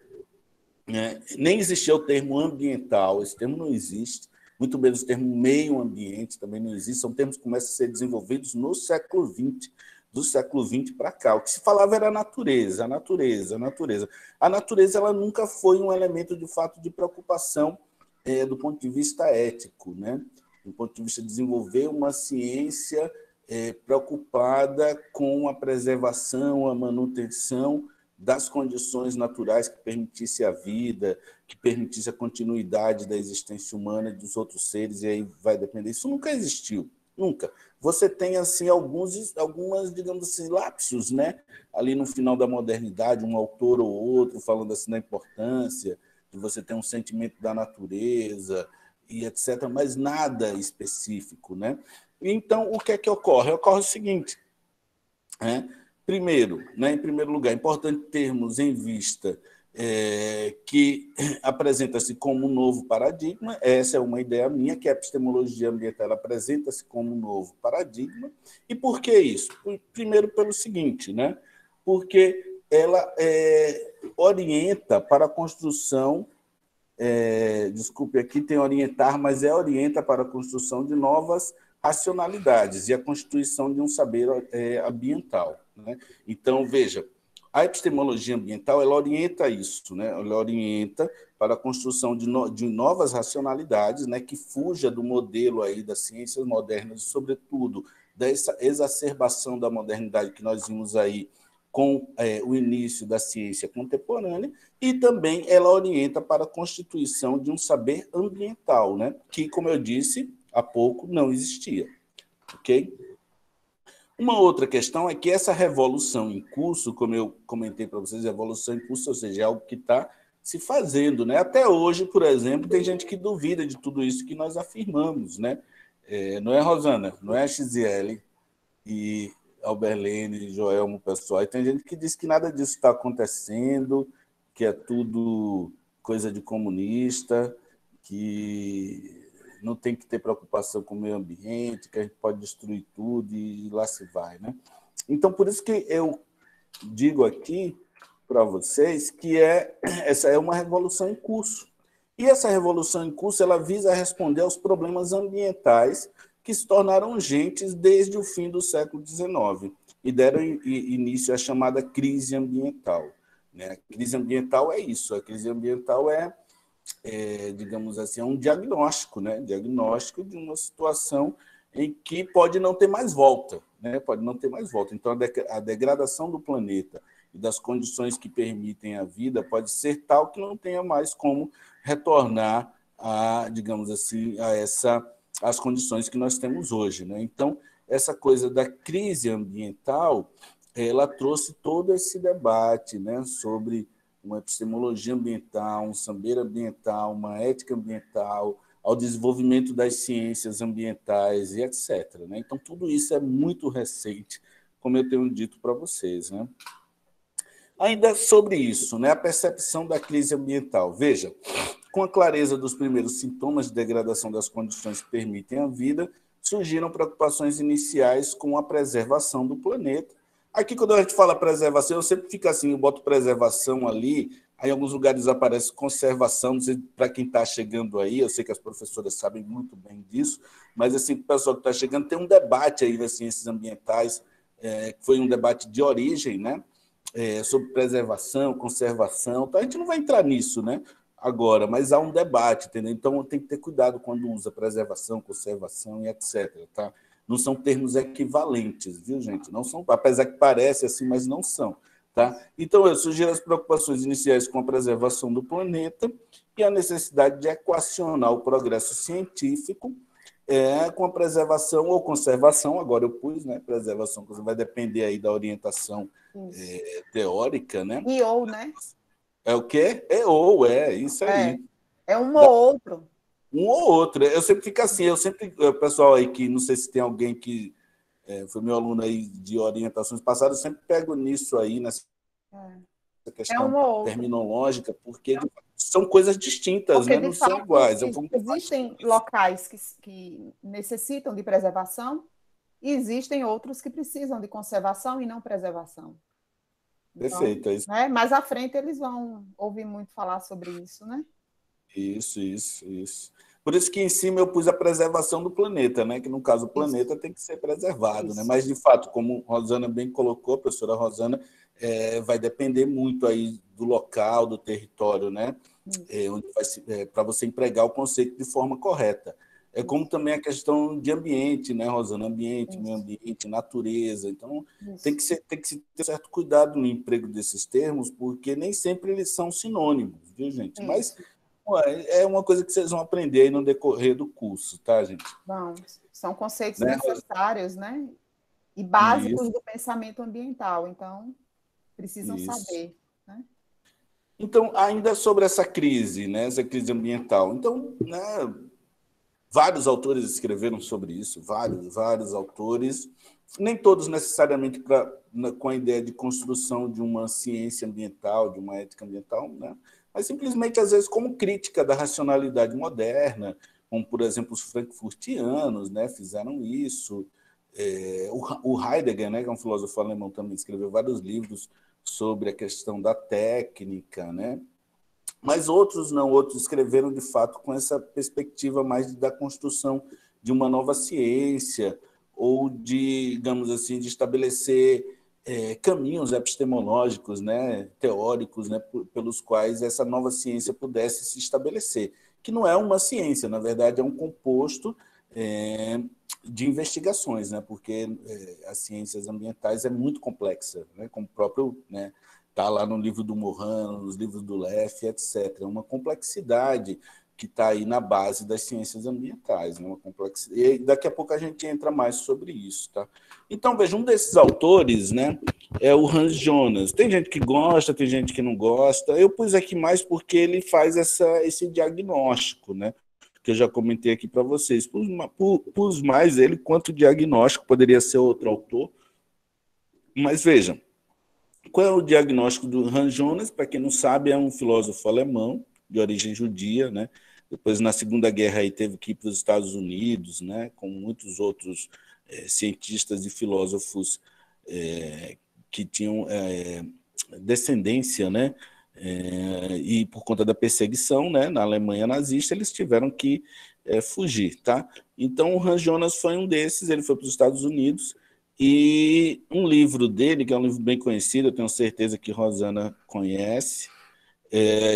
né, nem existia o termo ambiental, esse termo não existe, muito menos o termo meio ambiente também não existe, são termos que começam a ser desenvolvidos no século XX, do século XX para cá. O que se falava era a natureza, a natureza, a natureza. A natureza ela nunca foi um elemento, de fato, de preocupação do ponto de vista ético, né? Do ponto de vista de desenvolver uma ciência preocupada com a preservação, a manutenção das condições naturais que permitisse a vida, que permitisse a continuidade da existência humana e dos outros seres, e aí vai depender. Isso nunca existiu, nunca. Você tem assim algumas, digamos assim, lapsos, né? Ali no final da modernidade, um autor ou outro falando assim da importância de você ter um sentimento da natureza e etc., mas nada específico, né? Então, o que é que ocorre? Ocorre o seguinte, né? Primeiro, né, em primeiro lugar, é importante termos em vista que apresenta-se como um novo paradigma, essa é uma ideia minha, que a epistemologia ambiental apresenta-se como um novo paradigma. E por que isso? Primeiro, pelo seguinte, né? Porque ela orienta para a construção, desculpe, aqui tem orientar, mas orienta para a construção de novas racionalidades e a constituição de um saber ambiental, né? Então, veja, a epistemologia ambiental ela orienta isso, né? Ela orienta para a construção de novas racionalidades, né? Que fuja do modelo aí das ciências modernas, sobretudo dessa exacerbação da modernidade que nós vimos aí com o início da ciência contemporânea, e também ela orienta para a constituição de um saber ambiental, né? Que, como eu disse há pouco, não existia. Ok? Uma outra questão é que essa revolução em curso, como eu comentei para vocês, revolução em curso, ou seja, é algo que está se fazendo, né? Até hoje, por exemplo, tem gente que duvida de tudo isso que nós afirmamos, né? Não é, Rosana? Não é a XL e Alberlene, Joelmo, pessoal. E tem gente que diz que nada disso está acontecendo, que é tudo coisa de comunista, que não tem que ter preocupação com o meio ambiente, que a gente pode destruir tudo e lá se vai, né? Então, por isso que eu digo aqui para vocês que essa é uma revolução em curso. E essa revolução em curso ela visa responder aos problemas ambientais que se tornaram urgentes desde o fim do século XIX e deram início à chamada crise ambiental, né? A crise ambiental é isso, a crise ambiental digamos assim, é um diagnóstico, né? Diagnóstico de uma situação em que pode não ter mais volta, né? Pode não ter mais volta. Então, a degradação do planeta e das condições que permitem a vida pode ser tal que não tenha mais como retornar a, digamos assim, as condições que nós temos hoje, né? Então, essa coisa da crise ambiental, ela trouxe todo esse debate, né, sobre uma epistemologia ambiental, um saber ambiental, uma ética ambiental, ao desenvolvimento das ciências ambientais e etc., né? Então, tudo isso é muito recente, como eu tenho dito para vocês, né? Ainda sobre isso, né, a percepção da crise ambiental. Veja, com a clareza dos primeiros sintomas de degradação das condições que permitem a vida, surgiram preocupações iniciais com a preservação do planeta. Aqui, quando a gente fala preservação, eu sempre fico assim, eu boto preservação ali, aí em alguns lugares aparece conservação, não sei para quem está chegando aí, eu sei que as professoras sabem muito bem disso, mas assim, o pessoal que está chegando, tem um debate aí das ciências ambientais, que foi um debate de origem, né? Sobre preservação, conservação, então a gente não vai entrar nisso, né? Agora, mas há um debate, entendeu? Então tem que ter cuidado quando usa preservação, conservação e etc., tá? Não são termos equivalentes, viu, gente? Não são, apesar que parece assim, mas não são, tá? Então, eu sugiro as preocupações iniciais com a preservação do planeta e a necessidade de equacionar o progresso científico com a preservação ou conservação, agora eu pus, né? Preservação, vai depender aí da orientação teórica, né? E ou, né? É o quê? Isso aí. É um ou outro. Um ou outro. Eu sempre fico assim, o pessoal aí que, não sei se tem alguém que foi meu aluno aí de orientações passadas, eu sempre pego nisso aí, nessa questão terminológica, porque são coisas distintas, porque, né? Não são iguais. Existem locais que necessitam de preservação e existem outros que precisam de conservação e não preservação. Perfeito, então, é isso. Né? Mais à frente eles vão ouvir muito falar sobre isso, né? Isso. Por isso que em cima eu pus a preservação do planeta, né? Que no caso o planeta tem que ser preservado, né? Mas de fato, como Rosana bem colocou, a professora Rosana, vai depender muito aí do local, do território, né? Para você empregar o conceito de forma correta. É como também a questão de ambiente, né, Rosana? Ambiente, meio ambiente, natureza. Então, tem que se ter certo cuidado no emprego desses termos, porque nem sempre eles são sinônimos, viu, gente? Mas é uma coisa que vocês vão aprender aí no decorrer do curso, tá, gente? Bom, são conceitos Né, necessários, né? E básicos Isso, do pensamento ambiental, então precisam isso. saber, né? Então, ainda sobre essa crise, né, essa crise ambiental. Então, né, vários autores escreveram sobre isso, vários autores, nem todos necessariamente com a ideia de construção de uma ciência ambiental, de uma ética ambiental, né? Mas simplesmente, às vezes, como crítica da racionalidade moderna, como, por exemplo, os frankfurtianos, né, fizeram isso. O Heidegger, né, que é um filósofo alemão, também escreveu vários livros sobre a questão da técnica, né? Mas outros não, outros escreveram, de fato, com essa perspectiva mais da construção de uma nova ciência ou de, digamos assim, de estabelecer caminhos epistemológicos, né, teóricos, né, pelos quais essa nova ciência pudesse se estabelecer, que não é uma ciência, na verdade, é um composto de investigações, né, porque as ciências ambientais é muito complexa, né, como o próprio... Né, está lá no livro do Morin, nos livros do Leff, etc. É uma complexidade que está aí na base das ciências ambientais. Né? Uma complexidade. E daqui a pouco a gente entra mais sobre isso. Tá? Então, veja, um desses autores, né, é o Hans Jonas. Tem gente que gosta, tem gente que não gosta. Eu pus aqui mais porque ele faz esse diagnóstico, né, que eu já comentei aqui para vocês. Pus mais ele quanto diagnóstico, poderia ser outro autor. Mas vejam, qual é o diagnóstico do Hans Jonas? Para quem não sabe, é um filósofo alemão, de origem judia, né? Depois, na Segunda Guerra, aí, teve que ir para os Estados Unidos, né? Com muitos outros cientistas e filósofos que tinham descendência, né? E por conta da perseguição, né, na Alemanha nazista, eles tiveram que fugir. Tá? Então, o Hans Jonas foi um desses, ele foi para os Estados Unidos, e um livro dele, que é um livro bem conhecido, eu tenho certeza que Rosana conhece,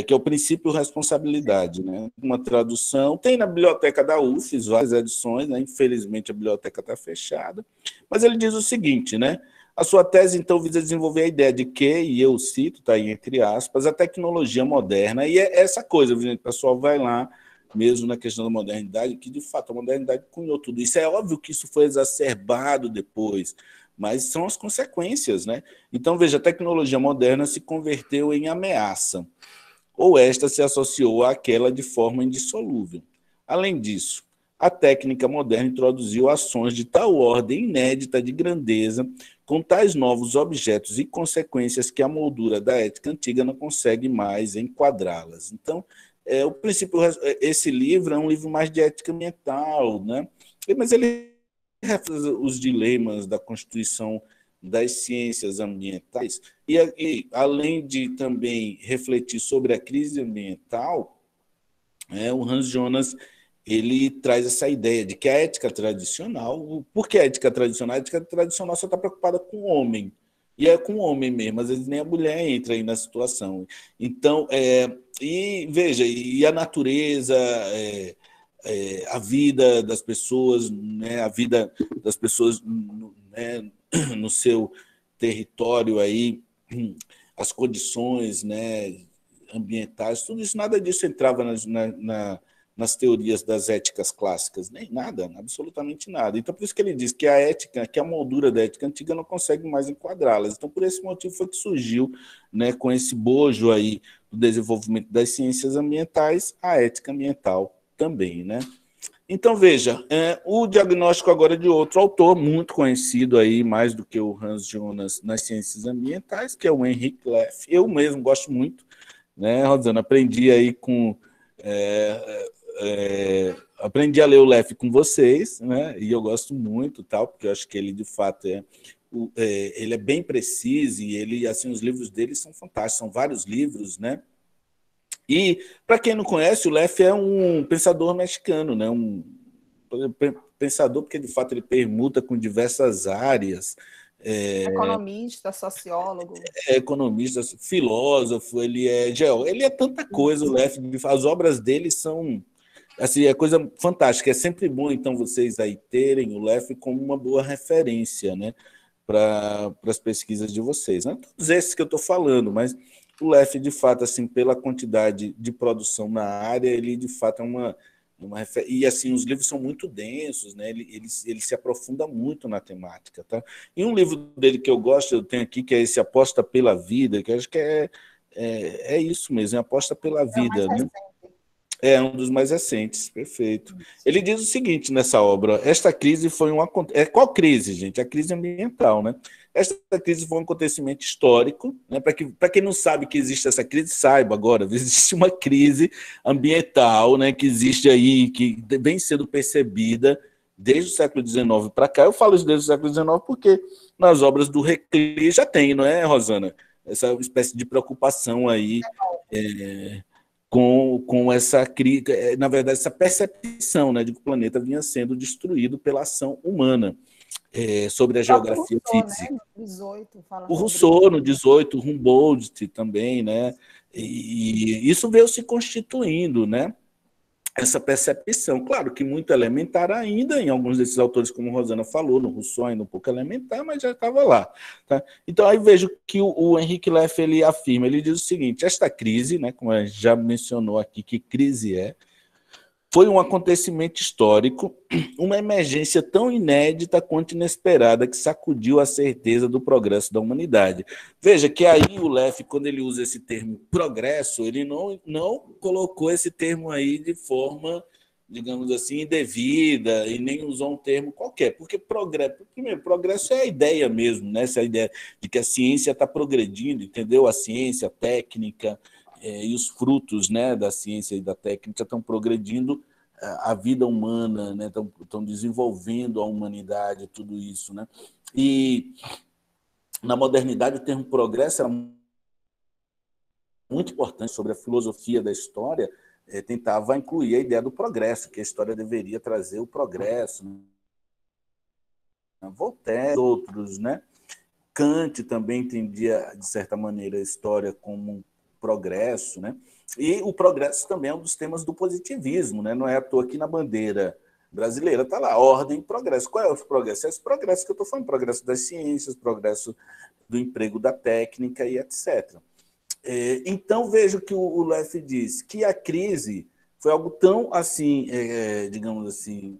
que é o Princípio e Responsabilidade. Né? Uma tradução, tem na biblioteca da UFES várias edições, né? Infelizmente a biblioteca está fechada, mas ele diz o seguinte, né? A sua tese, então, visa desenvolver a ideia de que, e eu cito, está aí entre aspas, a tecnologia moderna, e é essa coisa, o pessoal vai lá, mesmo na questão da modernidade, que, de fato, a modernidade cunhou tudo isso. É óbvio que isso foi exacerbado depois, mas são as consequências, né? Então, veja, a tecnologia moderna se converteu em ameaça, ou esta se associou àquela de forma indissolúvel. Além disso, a técnica moderna introduziu ações de tal ordem inédita de grandeza, com tais novos objetos e consequências que a moldura da ética antiga não consegue mais enquadrá-las. Então, o princípio, esse livro é um livro mais de ética ambiental, né? Mas ele reflete os dilemas da constituição das ciências ambientais e além de também refletir sobre a crise ambiental, o Hans Jonas ele traz essa ideia de que a ética tradicional, por que a ética tradicional? A ética tradicional só está preocupada com o homem, e é com o homem mesmo, às vezes nem a mulher entra aí na situação. Então, e veja, e a natureza, a vida das pessoas, né, a vida das pessoas, né, no seu território aí, as condições, né, ambientais, tudo isso, nada disso entrava nas teorias das éticas clássicas, nem nada, absolutamente nada. Então, por isso que ele diz que a ética, que a moldura da ética antiga não consegue mais enquadrá-las. Então, por esse motivo foi que surgiu, né, com esse bojo aí do desenvolvimento das ciências ambientais, a ética ambiental também, né? Então, veja, o diagnóstico agora de outro autor, muito conhecido aí, mais do que o Hans Jonas nas ciências ambientais, que é o Henrik Leff. Eu mesmo gosto muito, né, Rosana? Aprendi aí aprendi a ler o Leff com vocês, né? E eu gosto muito, tal, porque eu acho que ele, de fato, ele é bem preciso e ele, assim, os livros dele são fantásticos, são vários livros, né? E, para quem não conhece, o Leff é um pensador mexicano, né? Um pensador porque, de fato, ele permuta com diversas áreas. Economista, sociólogo. Economista, filósofo, ele é tanta coisa, o Leff. As obras dele são assim, é coisa fantástica. É sempre bom, então, vocês aí terem o Leff como uma boa referência, né, para as pesquisas de vocês. Não todos esses que eu estou falando, mas o Leff, de fato, assim, pela quantidade de produção na área, ele, de fato, é uma referência. E, assim, os livros são muito densos, né? Ele se aprofunda muito na temática, tá? E um livro dele que eu gosto, eu tenho aqui, que é esse Aposta pela Vida, que eu acho que é isso mesmo, é Aposta pela Vida, né? É um dos mais recentes, perfeito. Ele diz o seguinte nessa obra: esta crise foi qual crise, gente? A crise ambiental, né? Esta crise foi um acontecimento histórico, né? Para quem não sabe que existe essa crise, saiba agora, existe uma crise ambiental, né? Que existe aí, que vem sendo percebida desde o século XIX para cá. Eu falo isso desde o século XIX porque nas obras do Reclus já tem, não é, Rosana? Essa espécie de preocupação aí. Com essa crítica, na verdade, essa percepção, né, de que o planeta vinha sendo destruído pela ação humana sobre a geografia Rousseau, física. né? No 18, fala O Rousseau, no 18, o Humboldt também, né? E isso veio se constituindo, né? Essa percepção. Claro que muito elementar ainda, em alguns desses autores, como Rosana falou, no Rousseau ainda um pouco elementar, mas já estava lá. Tá? Então, aí vejo que o Henrique Leff, ele afirma, ele diz o seguinte: esta crise, né, como a gente já mencionou aqui, que crise foi um acontecimento histórico, uma emergência tão inédita quanto inesperada que sacudiu a certeza do progresso da humanidade. Veja que aí o Leff, quando ele usa esse termo progresso, ele não colocou esse termo aí de forma, digamos assim, indevida e nem usou um termo qualquer, porque primeiro, progresso é a ideia mesmo, né? Essa ideia de que a ciência está progredindo, entendeu? A ciência, a técnica, e os frutos, né, da ciência e da técnica estão progredindo a vida humana, né, estão desenvolvendo a humanidade, tudo isso. Né? E na modernidade o termo progresso era muito importante sobre a filosofia da história, tentava incluir a ideia do progresso, que a história deveria trazer o progresso. Né? Voltaire, outros, né? Kant também entendia, de certa maneira, a história como um progresso, né? E o progresso também é um dos temas do positivismo, né? Não é à toa que na bandeira brasileira está lá, ordem e progresso. Qual é o progresso? É esse progresso que eu estou falando, progresso das ciências, progresso do emprego da técnica e etc. Então, vejo que o Leff diz que a crise foi algo tão, assim, digamos assim,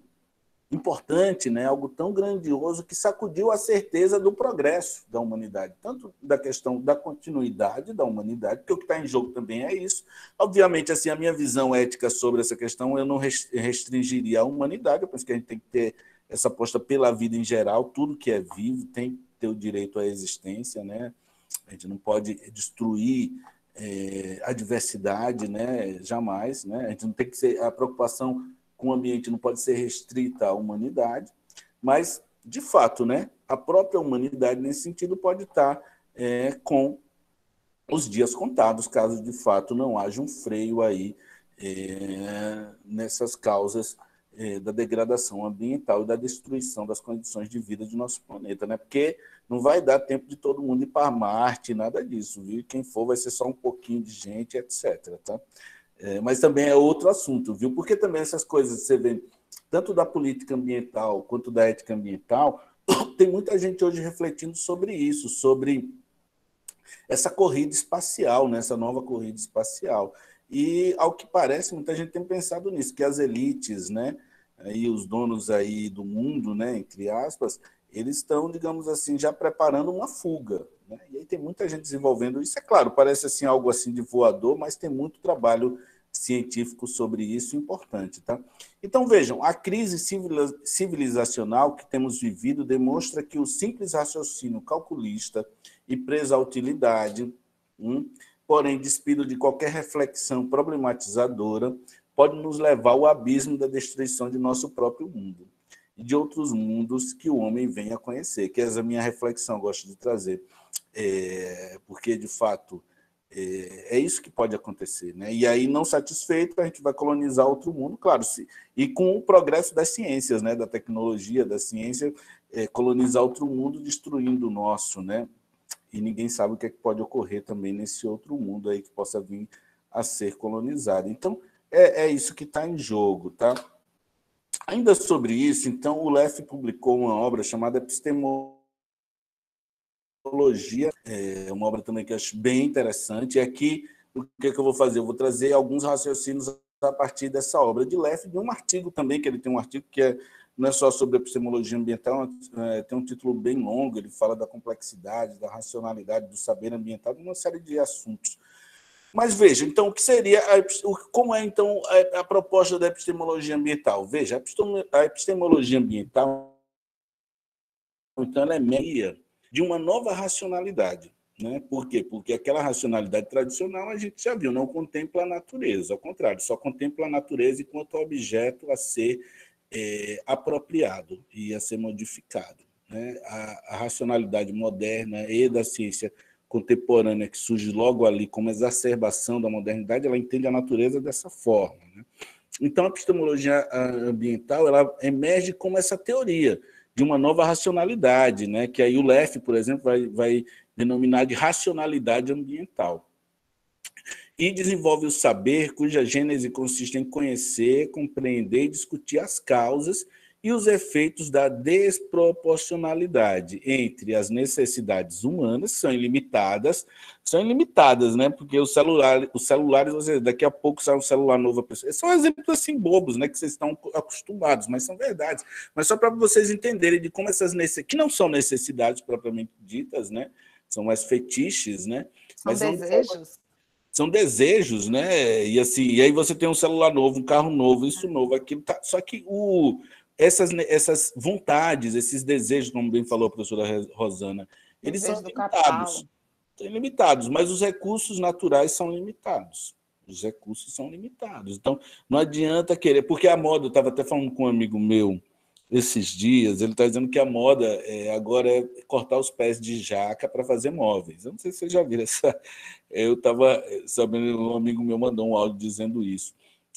importante, né? Algo tão grandioso que sacudiu a certeza do progresso da humanidade, tanto da questão da continuidade da humanidade, porque o que está em jogo também é isso. Obviamente, assim, a minha visão ética sobre essa questão, eu não restringiria a humanidade, eu penso que a gente tem que ter essa aposta pela vida em geral, tudo que é vivo tem que ter o direito à existência, né? A gente não pode destruir a diversidade, né? Jamais, né? A gente não tem que ser a preocupação com o ambiente não pode ser restrita à humanidade, mas, de fato, né, a própria humanidade, nesse sentido, pode estar com os dias contados, caso, de fato, não haja um freio aí nessas causas da degradação ambiental e da destruição das condições de vida de nosso planeta, né? Porque não vai dar tempo de todo mundo ir para Marte, nada disso, viu? Quem for vai ser só um pouquinho de gente, etc., tá? Mas também é outro assunto, viu? Porque também essas coisas, você vê, tanto da política ambiental quanto da ética ambiental, tem muita gente hoje refletindo sobre isso, sobre essa corrida espacial, né? Essa nova corrida espacial. E, ao que parece, muita gente tem pensado nisso, que as elites, né? E os donos aí do mundo, né? Entre aspas, eles estão, digamos assim, já preparando uma fuga. Né? E aí tem muita gente desenvolvendo isso. É claro, parece assim algo assim de voador, mas tem muito trabalho científico sobre isso importante. Tá? Então, vejam, a crise civilizacional que temos vivido demonstra que o simples raciocínio calculista e preso à utilidade, porém despido de qualquer reflexão problematizadora, pode nos levar ao abismo da destruição de nosso próprio mundo e de outros mundos que o homem vem a conhecer, que essa é a minha reflexão, gosto de trazer, porque, de fato, É isso que pode acontecer, né? E aí, não satisfeito, a gente vai colonizar outro mundo, claro, e com o progresso das ciências, né? Da tecnologia, da ciência, colonizar outro mundo, destruindo o nosso, né? E ninguém sabe o que é que pode ocorrer também nesse outro mundo aí que possa vir a ser colonizado. Então, é isso que está em jogo, tá? Ainda sobre isso, então, o LEF publicou uma obra chamada Epistemologia, uma obra também que eu acho bem interessante. E aqui, o que eu vou fazer? Eu vou trazer alguns raciocínios a partir dessa obra de LEF, de um artigo também, que ele tem um artigo que não é só sobre epistemologia ambiental, tem um título bem longo, ele fala da complexidade, da racionalidade, do saber ambiental, de uma série de assuntos. Mas veja, então, o que seria como é, então, a proposta da epistemologia ambiental? Veja, a epistemologia ambiental, então, ela é meia de uma nova racionalidade. Né? Por quê? Porque aquela racionalidade tradicional, a gente já viu, não contempla a natureza, ao contrário, só contempla a natureza enquanto objeto a ser apropriado e a ser modificado. Né? A racionalidade moderna e da ciência contemporânea, que surge logo ali como exacerbação da modernidade, ela entende a natureza dessa forma. Né? Então, a epistemologia ambiental ela emerge como essa teoria de uma nova racionalidade, né? Que aí o LEF, por exemplo, vai denominar de racionalidade ambiental. E desenvolve o saber, cuja gênese consiste em conhecer, compreender e discutir as causas e os efeitos da desproporcionalidade entre as necessidades humanas, que são ilimitadas, né? Porque os celulares, daqui a pouco sai um celular novo, são exemplos assim bobos, né? Que vocês estão acostumados, mas são verdades. Mas só para vocês entenderem de como essas necessidades, que não são necessidades propriamente ditas, né? São mais fetiches, né? São desejos. São desejos, né? E assim, e aí você tem um celular novo, um carro novo, isso novo, aquilo tá. Só que essas vontades, esses desejos, como bem falou a professora Rosana, eles são limitados. São limitados, mas os recursos naturais são limitados. Os recursos são limitados. Então, não adianta querer, porque a moda, eu estava até falando com um amigo meu esses dias, ele está dizendo que a moda agora é cortar os pés de jaca para fazer móveis. Eu não sei se vocês já viram essa. Eu estava sabendo, um amigo meu mandou um áudio dizendo isso.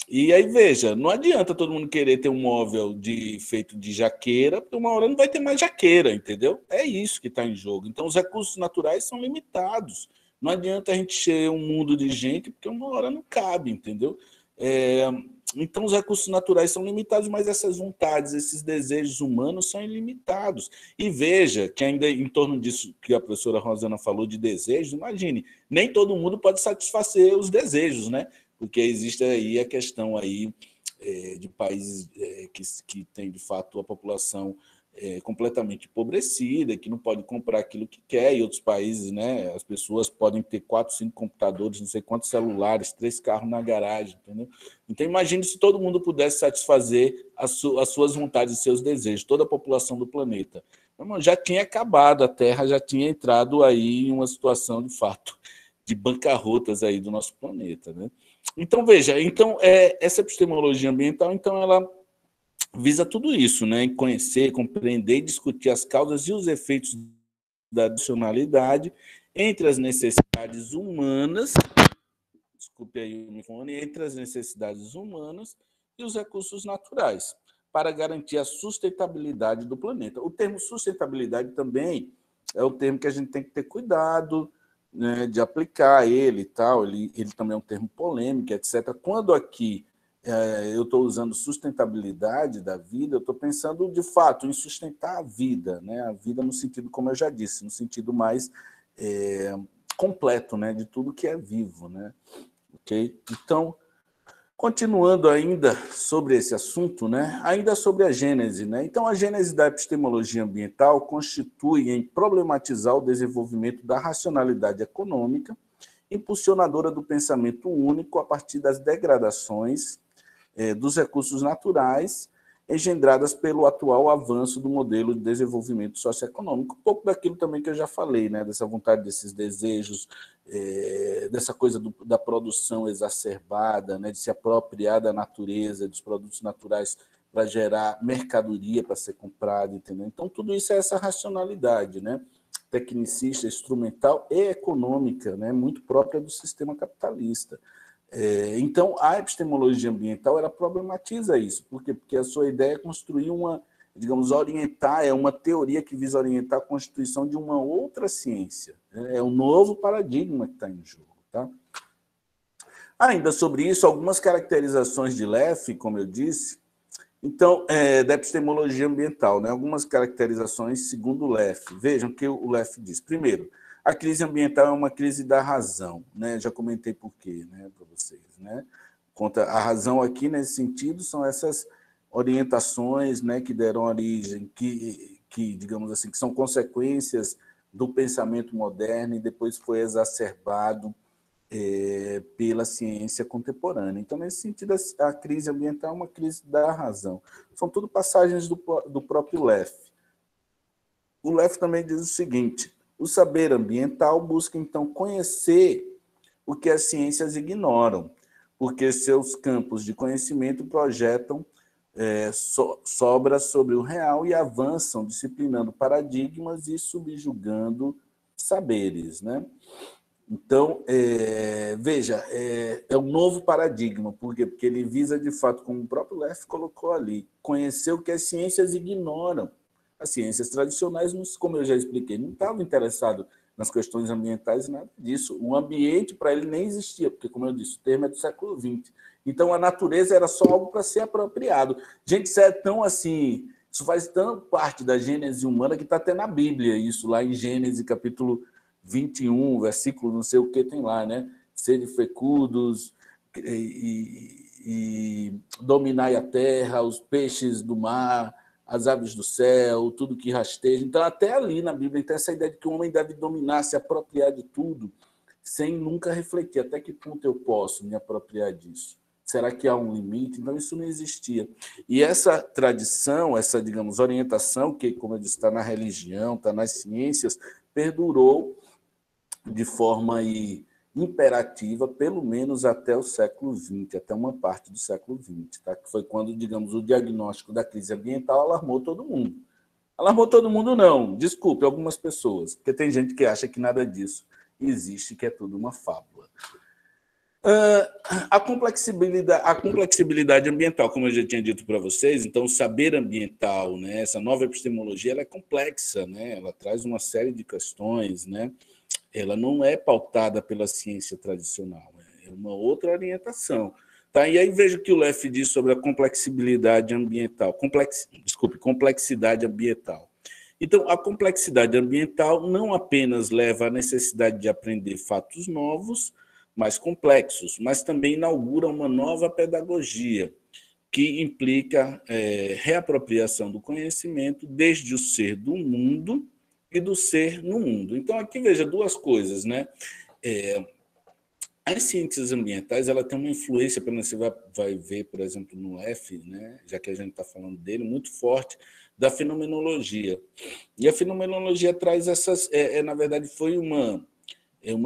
E aí, veja, não adianta todo mundo querer ter um móvel feito de jaqueira, porque uma hora não vai ter mais jaqueira, entendeu? É isso que está em jogo. Então, os recursos naturais são limitados. Não adianta a gente encher um mundo de gente, porque uma hora não cabe, entendeu? Então, os recursos naturais são limitados, mas essas vontades, esses desejos humanos são ilimitados. E veja que ainda em torno disso que a professora Rosana falou de desejos, imagine, nem todo mundo pode satisfazer os desejos, né? Porque existe aí a questão aí de países que têm, de fato, a população completamente empobrecida, que não pode comprar aquilo que quer, e outros países, né, as pessoas podem ter 4, 5 computadores, não sei quantos celulares, 3 carros na garagem, entendeu? Então, imagine se todo mundo pudesse satisfazer as suas vontades e seus desejos, toda a população do planeta. Já tinha acabado, a Terra já tinha entrado aí em uma situação, de fato, de bancarrotas aí do nosso planeta, né? Então, veja, essa epistemologia ambiental, então, ela visa tudo isso, né? Em conhecer, compreender e discutir as causas e os efeitos da adicionalidade entre as necessidades humanas, desculpe aí o microfone, entre as necessidades humanas e os recursos naturais, para garantir a sustentabilidade do planeta. O termo sustentabilidade também é o termo que a gente tem que ter cuidado, né, de aplicar ele e tal, ele também é um termo polêmico, etc. Quando aqui eu estou usando sustentabilidade da vida, eu estou pensando, de fato, em sustentar a vida, né? A vida no sentido, como eu já disse, no sentido mais completo, né, de tudo que é vivo, né? Okay? Então, continuando ainda sobre esse assunto, né? Ainda sobre a gênese, né? Então, a gênese da epistemologia ambiental constitui em problematizar o desenvolvimento da racionalidade econômica, impulsionadora do pensamento único a partir das degradações dos recursos naturais engendradas pelo atual avanço do modelo de desenvolvimento socioeconômico. Um pouco daquilo também que eu já falei, né? Dessa vontade, desses desejos, dessa coisa da produção exacerbada, né? De se apropriar da natureza, dos produtos naturais para gerar mercadoria para ser comprada, entendeu? Então, tudo isso é essa racionalidade, né? tecnicista, instrumental e econômica, né, muito própria do sistema capitalista. Então, a epistemologia ambiental ela problematiza isso. Por quê? Porque a sua ideia é construir uma, digamos, orientar, é uma teoria que visa orientar a constituição de uma outra ciência. É um novo paradigma que está em jogo. Tá? Ainda sobre isso, algumas caracterizações de Leff, como eu disse, então, da epistemologia ambiental, né? Algumas caracterizações segundo o Leff. Vejam o que o Leff diz. Primeiro, a crise ambiental é uma crise da razão, né? Já comentei por quê, né, para vocês, né? A razão aqui, nesse sentido, são essas orientações, né, que deram origem, que, digamos assim, que são consequências do pensamento moderno e depois foi exacerbado pela ciência contemporânea. Então, nesse sentido, a crise ambiental é uma crise da razão. São tudo passagens do próprio Leff. O Leff também diz o seguinte: o saber ambiental busca, então, conhecer o que as ciências ignoram, porque seus campos de conhecimento projetam sobras sobre o real e avançam disciplinando paradigmas e subjugando saberes, né? Então, veja, é um novo paradigma. Por quê? Porque ele visa, de fato, como o próprio Leff colocou ali, conhecer o que as ciências ignoram. As ciências tradicionais, como eu já expliquei, não estavam interessadas nas questões ambientais e nada disso. O ambiente, para ele, nem existia, porque, como eu disse, o termo é do século XX. Então, a natureza era só algo para ser apropriado. Gente, isso é tão assim... Isso faz tão parte da gênese humana que está até na Bíblia, isso lá em Gênesis, capítulo 21, versículo não sei o que tem lá, né? Sede fecundos e dominai a terra, os peixes do mar, as aves do céu, tudo que rasteja. Então, até ali na Bíblia tem essa ideia de que o homem deve dominar, se apropriar de tudo, sem nunca refletir até que ponto eu posso me apropriar disso. Será que há um limite? Então, isso não existia. E essa tradição, essa, digamos, orientação, que, como eu disse, está na religião, está nas ciências, perdurou de forma imperativa, pelo menos até o século XX, até uma parte do século XX, tá? Que foi quando, digamos, o diagnóstico da crise ambiental alarmou todo mundo. Alarmou todo mundo, não, desculpe, algumas pessoas, porque tem gente que acha que nada disso existe, que é tudo uma fábula. A complexibilidade ambiental, como eu já tinha dito para vocês, então o saber ambiental, né, essa nova epistemologia, ela é complexa, né, ela traz uma série de questões, né, ela não é pautada pela ciência tradicional, é uma outra orientação. Tá? E aí veja o que o Leff diz sobre a complexidade ambiental. Complexidade ambiental. Então, a complexidade ambiental não apenas leva à necessidade de aprender fatos novos, mais complexos, mas também inaugura uma nova pedagogia, que implica reapropriação do conhecimento desde o ser do mundo e do ser no mundo. Então, aqui veja duas coisas, né? As ciências ambientais ela tem uma influência, você vai ver, por exemplo, no Leff, né? Já que a gente está falando dele, muito forte, da fenomenologia. E a fenomenologia traz essas... na verdade, foi uma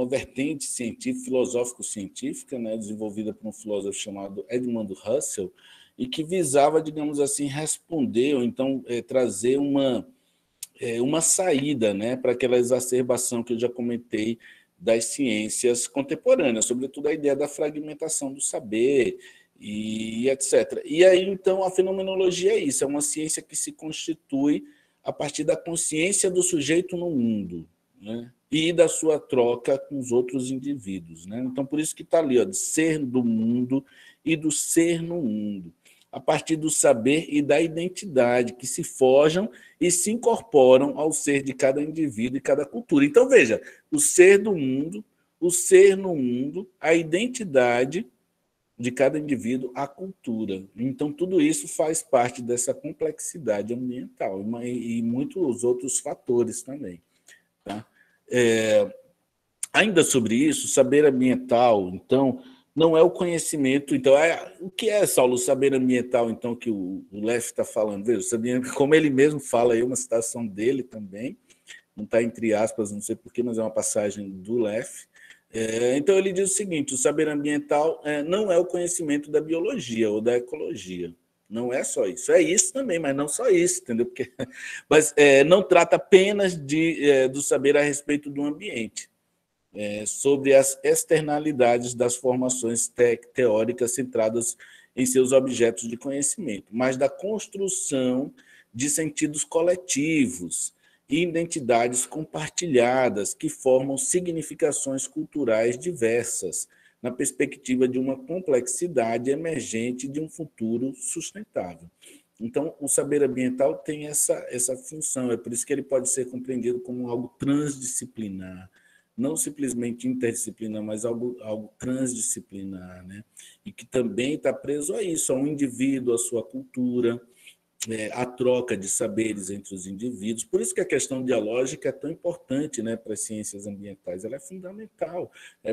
vertente científica, filosófico-científica, né? Desenvolvida por um filósofo chamado Edmund Husserl, e que visava, digamos assim, responder, ou então trazer uma saída, né, para aquela exacerbação que eu já comentei das ciências contemporâneas, sobretudo a ideia da fragmentação do saber e etc. E aí, então, a fenomenologia é isso, é uma ciência que se constitui a partir da consciência do sujeito no mundo, né, e da sua troca com os outros indivíduos. Né? Então, por isso que está ali, ó, de ser do mundo e do ser no mundo, a partir do saber e da identidade, que se forjam e se incorporam ao ser de cada indivíduo e cada cultura. Então, veja, o ser do mundo, o ser no mundo, a identidade de cada indivíduo, a cultura. Então, tudo isso faz parte dessa complexidade ambiental e muitos outros fatores também. Tá? Ainda sobre isso, saber ambiental, então... não é o conhecimento. Então, o que é, Saulo, o saber ambiental, então, que o Leff está falando? Veja, como ele mesmo fala, aí uma citação dele também, não está entre aspas, não sei porquê, mas é uma passagem do Leff. Então, ele diz o seguinte: o saber ambiental não é o conhecimento da biologia ou da ecologia, Não é só isso. É isso também, mas não só isso, entendeu? Mas não trata apenas do saber a respeito do ambiente, sobre as externalidades das formações teóricas centradas em seus objetos de conhecimento, mas da construção de sentidos coletivos e identidades compartilhadas que formam significações culturais diversas, na perspectiva de uma complexidade emergente de um futuro sustentável. Então, o saber ambiental tem essa função, é por isso que ele pode ser compreendido como algo transdisciplinar, não simplesmente interdisciplinar, mas algo transdisciplinar, né? E que também está preso a isso, a um indivíduo, a sua cultura, a troca de saberes entre os indivíduos. Por isso que a questão dialógica é tão importante, né, para as ciências ambientais. Ela é fundamental,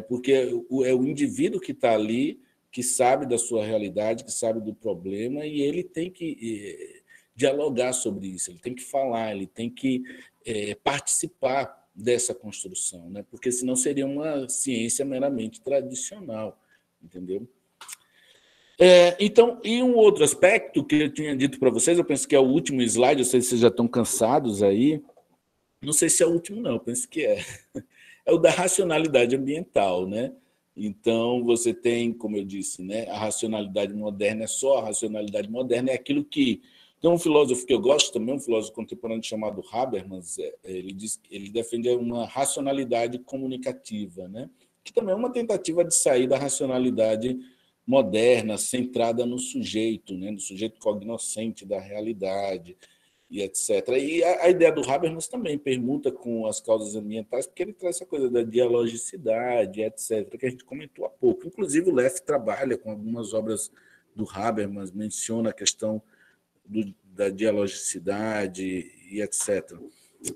porque é o indivíduo que está ali, que sabe da sua realidade, que sabe do problema, e ele tem que dialogar sobre isso, ele tem que falar, ele tem que participar dessa construção, né? Porque senão seria uma ciência meramente tradicional, entendeu? Então, e um outro aspecto que eu tinha dito para vocês, eu penso que é o último slide, eu sei se vocês já estão cansados aí, não sei se é o último não, eu penso que é o da racionalidade ambiental, né? Então, você tem, como eu disse, né, a racionalidade moderna, é só a racionalidade moderna, é aquilo que... Tem um filósofo que eu gosto também, um filósofo contemporâneo chamado Habermas, ele defende uma racionalidade comunicativa, né? Que também é uma tentativa de sair da racionalidade moderna, centrada no sujeito, né? No sujeito cognoscente da realidade, e etc. E a ideia do Habermas também permuta com as causas ambientais, porque ele traz essa coisa da dialogicidade, etc., que a gente comentou há pouco. Inclusive, o Leff trabalha com algumas obras do Habermas, menciona a questão da dialogicidade, e etc.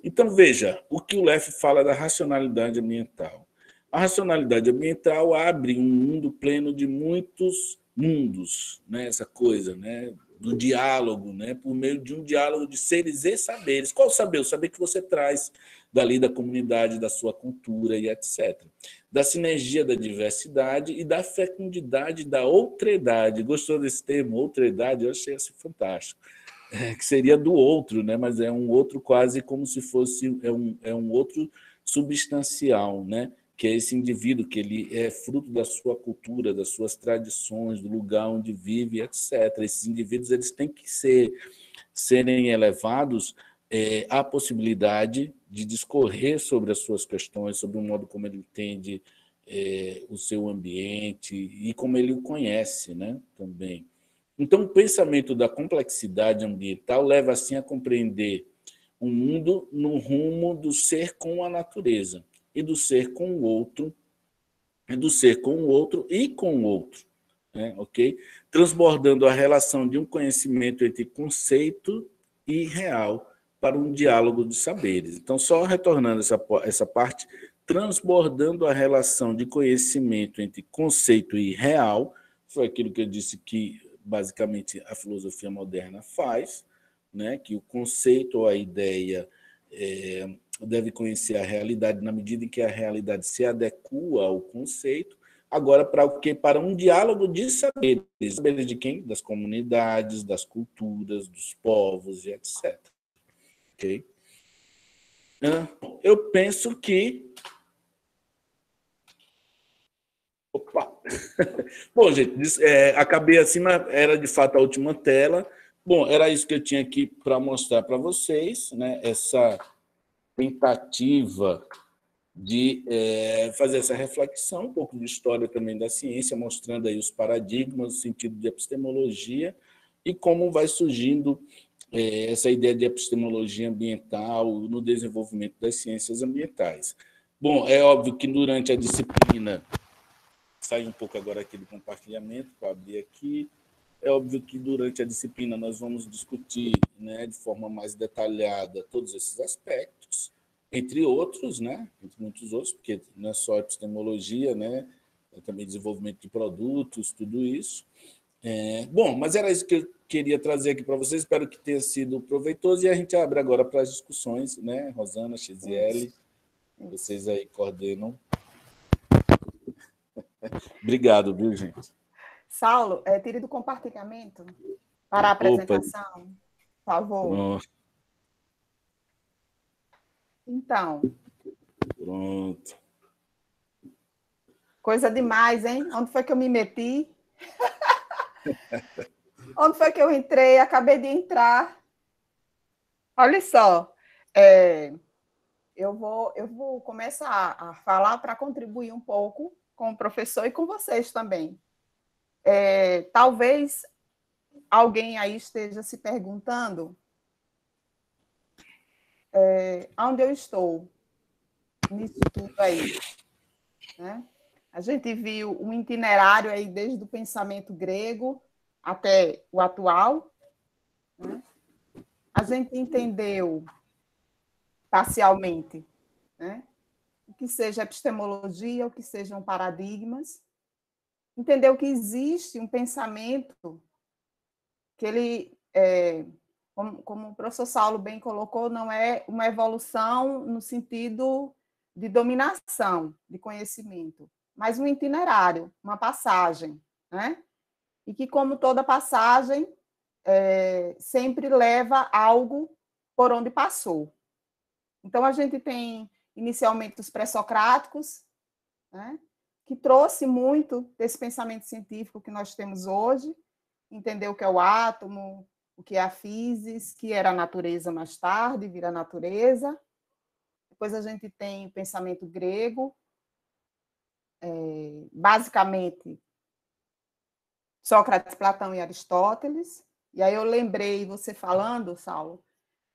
Então, veja, o que o Leff fala da racionalidade ambiental. A racionalidade ambiental abre um mundo pleno de muitos mundos, né? Essa coisa, né? Do diálogo, né? Por meio de um diálogo de seres e saberes. Qual o saber? O saber que você traz dali da comunidade, da sua cultura e etc. Da sinergia da diversidade e da fecundidade da outredade. Gostou desse termo, outredade? Eu achei assim fantástico. Que seria do outro, né? Mas é um outro quase como se fosse um outro substancial, né? Que é esse indivíduo, que ele é fruto da sua cultura, das suas tradições, do lugar onde vive, etc. Esses indivíduos eles têm que serem elevados à possibilidade de discorrer sobre as suas questões, sobre o modo como ele entende o seu ambiente e como ele o conhece, né? Também. Então, o pensamento da complexidade ambiental leva, assim, a compreender o mundo no rumo do ser com a natureza, e do ser com o outro, e do ser com o outro e com o outro, né? Ok? Transbordando a relação de um conhecimento entre conceito e real para um diálogo de saberes. Então, só retornando essa parte, transbordando a relação de conhecimento entre conceito e real, foi aquilo que eu disse que, basicamente, a filosofia moderna faz, né? Que o conceito ou a ideia deve conhecer a realidade na medida em que a realidade se adequa ao conceito. Agora, para o quê? Para um diálogo de saberes. Saberes de quem? Das comunidades, das culturas, dos povos e etc. Ok? Eu penso que... Opa! Bom, gente, acabei acima, era de fato a última tela. Bom, era isso que eu tinha aqui para mostrar para vocês, né? Essa tentativa de fazer essa reflexão, um pouco de história também da ciência, mostrando aí os paradigmas, o sentido de epistemologia e como vai surgindo essa ideia de epistemologia ambiental no desenvolvimento das ciências ambientais. Bom, é óbvio que durante a disciplina, sai um pouco agora aqui do compartilhamento, para abrir aqui, é óbvio que durante a disciplina nós vamos discutir, né, de forma mais detalhada todos esses aspectos, entre outros, né, entre muitos outros, porque não é só epistemologia, né, é também desenvolvimento de produtos, tudo isso. Bom, mas era isso que eu queria trazer aqui para vocês, espero que tenha sido proveitoso, e a gente abre agora para as discussões, né, Rosana, Xiziele, vocês aí coordenam. Obrigado, viu, gente? Saulo, tire do compartilhamento Para a Opa, apresentação, por favor. pronto, Então, pronto. coisa demais, hein? Onde foi que eu me meti? Onde foi que eu entrei? Acabei de entrar. Olha só, eu vou começar a falar para contribuir um pouco com o professor e com vocês também. Talvez alguém aí esteja se perguntando onde eu estou nisso tudo aí, né? A gente viu um itinerário aí desde o pensamento grego até o atual, né? A gente entendeu parcialmente, né? O que seja epistemologia, o que sejam paradigmas, entendeu que existe um pensamento que ele, como o professor Saulo bem colocou, não é uma evolução no sentido de dominação de conhecimento, mas um itinerário, uma passagem, né? E que, como toda passagem, sempre leva algo por onde passou. Então, a gente tem, inicialmente, os pré-socráticos, né, que trouxe muito desse pensamento científico que nós temos hoje, entender o que é o átomo, o que é a físis, que era a natureza mais tarde, vira a natureza. Depois a gente tem o pensamento grego, basicamente Sócrates, Platão e Aristóteles. E aí eu lembrei você falando, Saulo,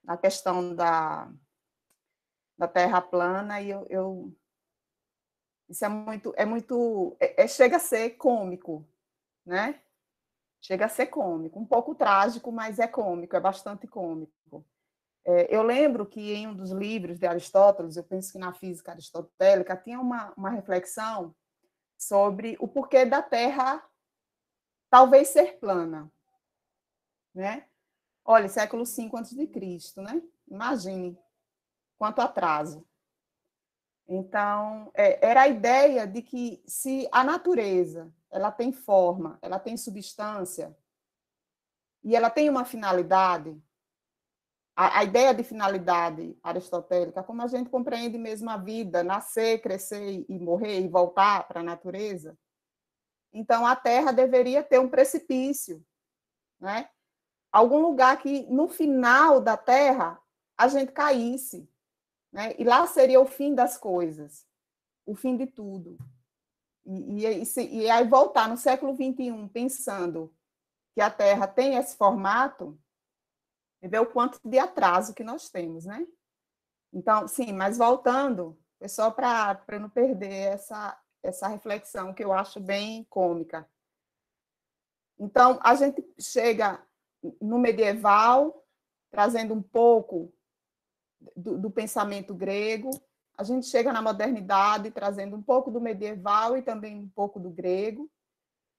na questão da Terra plana, e isso chega a ser cômico, né? Chega a ser cômico, um pouco trágico, mas é cômico, é bastante cômico. Eu lembro que em um dos livros de Aristóteles, eu penso que na Física Aristotélica, tinha uma reflexão sobre o porquê da Terra talvez ser plana, né? Olha, século V a.C., né? Imagine quanto atraso. Então, era a ideia de que se a natureza ela tem forma, ela tem substância e ela tem uma finalidade, a ideia de finalidade aristotélica, como a gente compreende mesmo a vida, nascer, crescer e morrer e voltar para a natureza, então a Terra deveria ter um precipício, né? Algum lugar que no final da Terra a gente caísse, né? E lá seria o fim das coisas, o fim de tudo. E aí voltar no século XXI pensando que a Terra tem esse formato, e ver o quanto de atraso que nós temos, né? Então, sim, mas voltando, é só para não perder essa reflexão que eu acho bem cômica. Então, a gente chega no medieval, trazendo um pouco do pensamento grego, a gente chega na modernidade, trazendo um pouco do medieval e também um pouco do grego.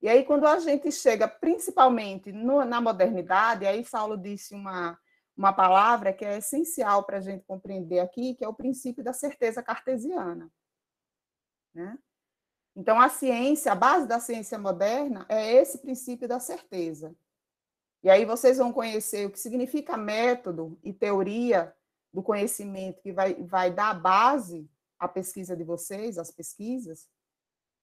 E aí, quando a gente chega, principalmente na modernidade, aí Saulo disse uma palavra que é essencial para a gente compreender aqui, que é o princípio da certeza cartesiana, né? Então, a ciência, a base da ciência moderna é esse princípio da certeza. E aí vocês vão conhecer o que significa método e teoria do conhecimento que vai dar base à pesquisa de vocês, às pesquisas.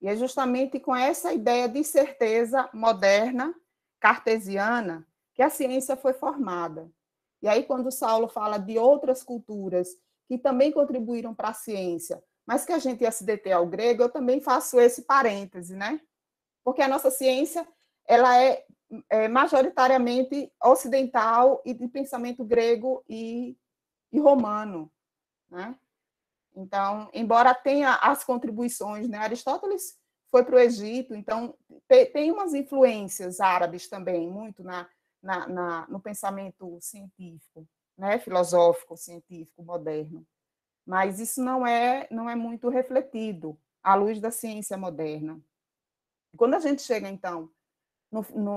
E é justamente com essa ideia de certeza moderna, cartesiana, que a ciência foi formada. E aí, quando o Saulo fala de outras culturas que também contribuíram para a ciência, mas que a gente ia se deter ao grego, eu também faço esse parêntese, né? Porque a nossa ciência ela é majoritariamente ocidental e de pensamento grego e romano, né? Então, embora tenha as contribuições, né? Aristóteles foi para o Egito, então tem umas influências árabes também, muito no pensamento científico, né? Filosófico, científico, moderno. Mas isso não é muito refletido à luz da ciência moderna. Quando a gente chega, então,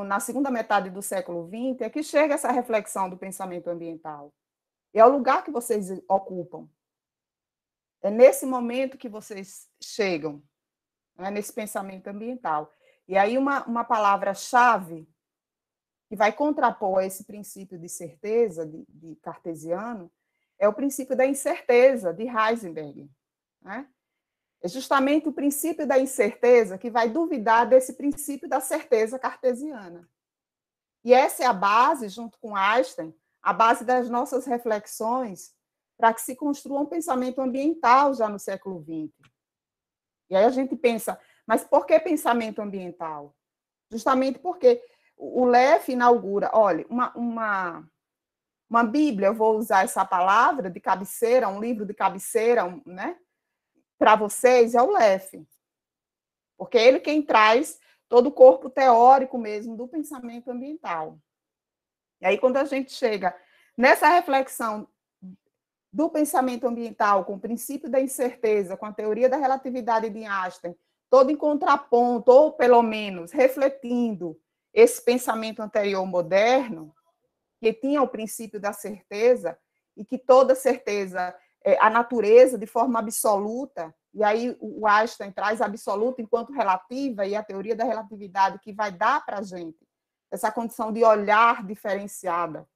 na segunda metade do século XX, é que chega essa reflexão do pensamento ambiental. E é o lugar que vocês ocupam. É nesse momento que vocês chegam, né, nesse pensamento ambiental. E aí uma palavra-chave que vai contrapor esse princípio de certeza de cartesiano, é o princípio da incerteza, de Heisenberg. Né? É justamente o princípio da incerteza que vai duvidar desse princípio da certeza cartesiana. E essa é a base, junto com Einstein, a base das nossas reflexões para que se construa um pensamento ambiental já no século XX. E aí a gente pensa, mas por que pensamento ambiental? Justamente porque o Leff inaugura, olha, uma Bíblia, eu vou usar essa palavra de cabeceira, um livro de cabeceira, né? Para vocês, é o Leff. Porque é ele quem traz todo o corpo teórico mesmo do pensamento ambiental. E aí, quando a gente chega nessa reflexão do pensamento ambiental, com o princípio da incerteza, com a teoria da relatividade de Einstein, todo em contraponto, ou pelo menos refletindo esse pensamento anterior moderno, que tinha o princípio da certeza, e que toda certeza, a natureza de forma absoluta, e aí o Einstein traz absoluta enquanto relativa, e a teoria da relatividade que vai dar para a gente essa condição de olhar diferenciado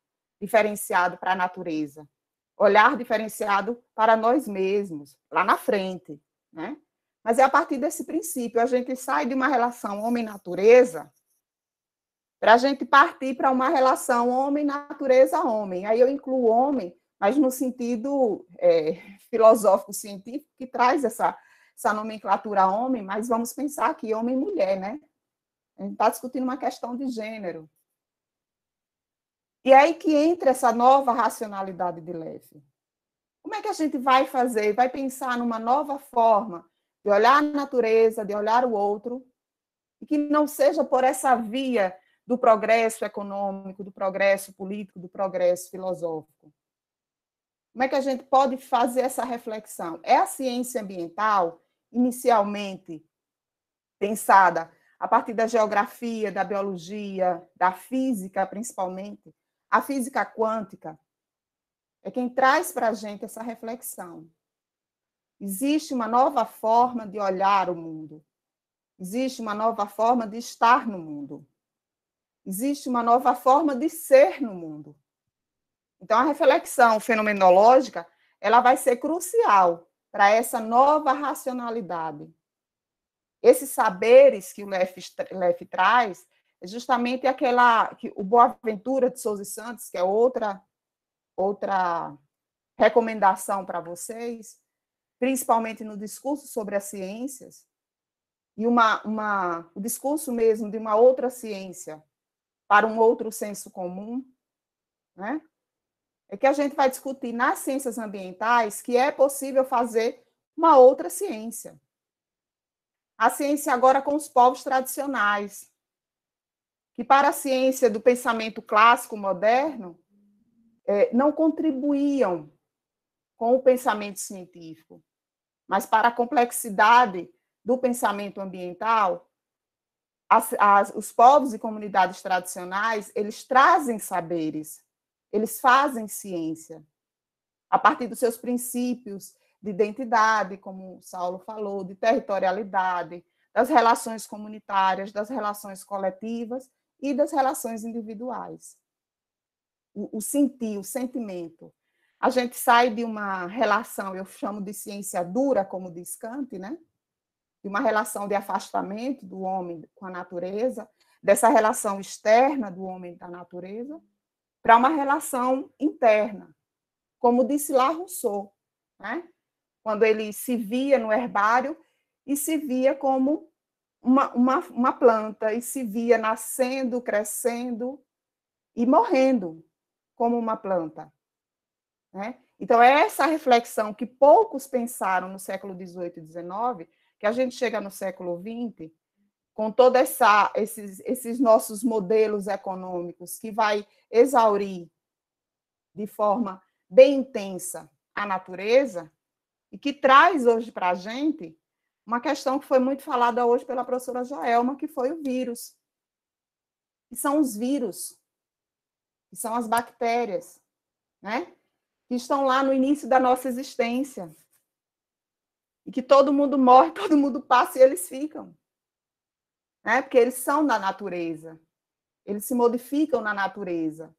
para a natureza, olhar diferenciado para nós mesmos, lá na frente, né? Mas é a partir desse princípio, a gente sai de uma relação homem-natureza para a gente partir para uma relação homem-natureza-homem. Aí eu incluo o homem, mas no sentido filosófico-científico, que traz essa nomenclatura homem, mas vamos pensar aqui homem e mulher, né? A gente está discutindo uma questão de gênero. E aí que entra essa nova racionalidade de Leff. Como é que a gente vai fazer? Vai pensar numa nova forma de olhar a natureza, de olhar o outro, e que não seja por essa via do progresso econômico, do progresso político, do progresso filosófico. Como é que a gente pode fazer essa reflexão? É a ciência ambiental, inicialmente pensada a partir da geografia, da biologia, da física, principalmente, a física quântica, é quem traz para a gente essa reflexão. Existe uma nova forma de olhar o mundo. Existe uma nova forma de estar no mundo. Existe uma nova forma de ser no mundo. Então, a reflexão fenomenológica, ela vai ser crucial para essa nova racionalidade. Esses saberes que o Leff traz, é justamente aquela que o Boaventura de Souza e Santos, que é outra recomendação para vocês, principalmente no discurso sobre as ciências, e o discurso mesmo de uma outra ciência para um outro senso comum, né? É que a gente vai discutir nas ciências ambientais que é possível fazer uma outra ciência. A ciência agora com os povos tradicionais, que para a ciência do pensamento clássico moderno, não contribuíam com o pensamento científico, mas para a complexidade do pensamento ambiental, os povos e comunidades tradicionais, eles trazem saberes, eles fazem ciência, a partir dos seus princípios de identidade, como o Saulo falou, de territorialidade, das relações comunitárias, das relações coletivas e das relações individuais. O sentir, o sentimento. A gente sai de uma relação, eu chamo de ciência dura, como diz Kant, né? De uma relação de afastamento do homem com a natureza, dessa relação externa do homem da natureza, para uma relação interna, como disse lá Rousseau, né? Quando ele se via no herbário e se via como uma planta, e se via nascendo, crescendo e morrendo como uma planta. Né? Então, é essa reflexão que poucos pensaram no século XVIII e XIX, que a gente chega no século XX, com todos esses nossos modelos econômicos, que vai exaurir de forma bem intensa a natureza, e que traz hoje para a gente uma questão que foi muito falada hoje pela professora Joelma, que foi o vírus. Que são os vírus, que são as bactérias, né? Que estão lá no início da nossa existência. E que todo mundo morre, todo mundo passa e eles ficam. Né? Porque eles são da natureza. eles se modificam na natureza.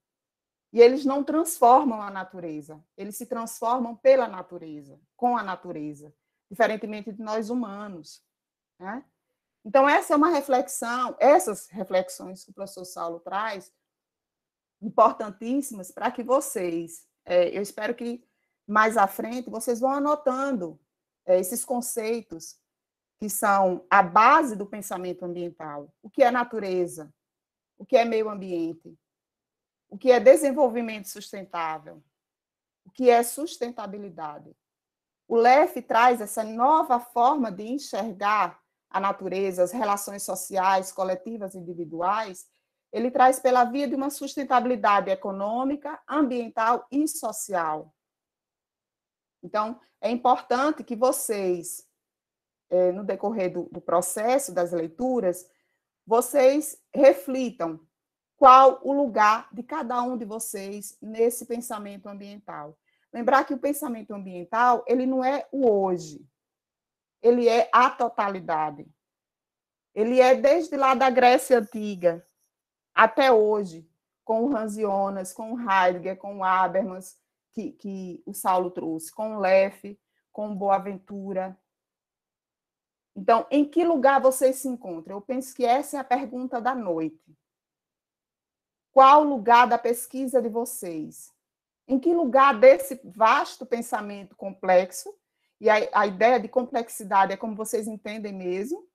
E eles não transformam a natureza, eles se transformam pela natureza, com a natureza, diferentemente de nós humanos, né? Então, essa é uma reflexão, essas reflexões que o professor Saulo traz, importantíssimas para que vocês, eu espero que mais à frente, vocês vão anotando esses conceitos que são a base do pensamento ambiental. O que é natureza? O que é meio ambiente? O que é desenvolvimento sustentável? O que é sustentabilidade? O LEF traz essa nova forma de enxergar a natureza, as relações sociais, coletivas e individuais. Ele traz pela via de uma sustentabilidade econômica, ambiental e social. Então, é importante que vocês, no decorrer do processo das leituras, vocês reflitam qual o lugar de cada um de vocês nesse pensamento ambiental. Lembrar que o pensamento ambiental, ele não é o hoje, ele é a totalidade. Ele é desde lá da Grécia Antiga até hoje, com o Hans Jonas, com o Heidegger, com o Habermas, que o Saulo trouxe, com o Leff, com o Boaventura. Então, em que lugar vocês se encontram? Eu penso que essa é a pergunta da noite. Qual o lugar da pesquisa de vocês? Em que lugar desse vasto pensamento complexo, e a ideia de complexidade é como vocês entendem mesmo,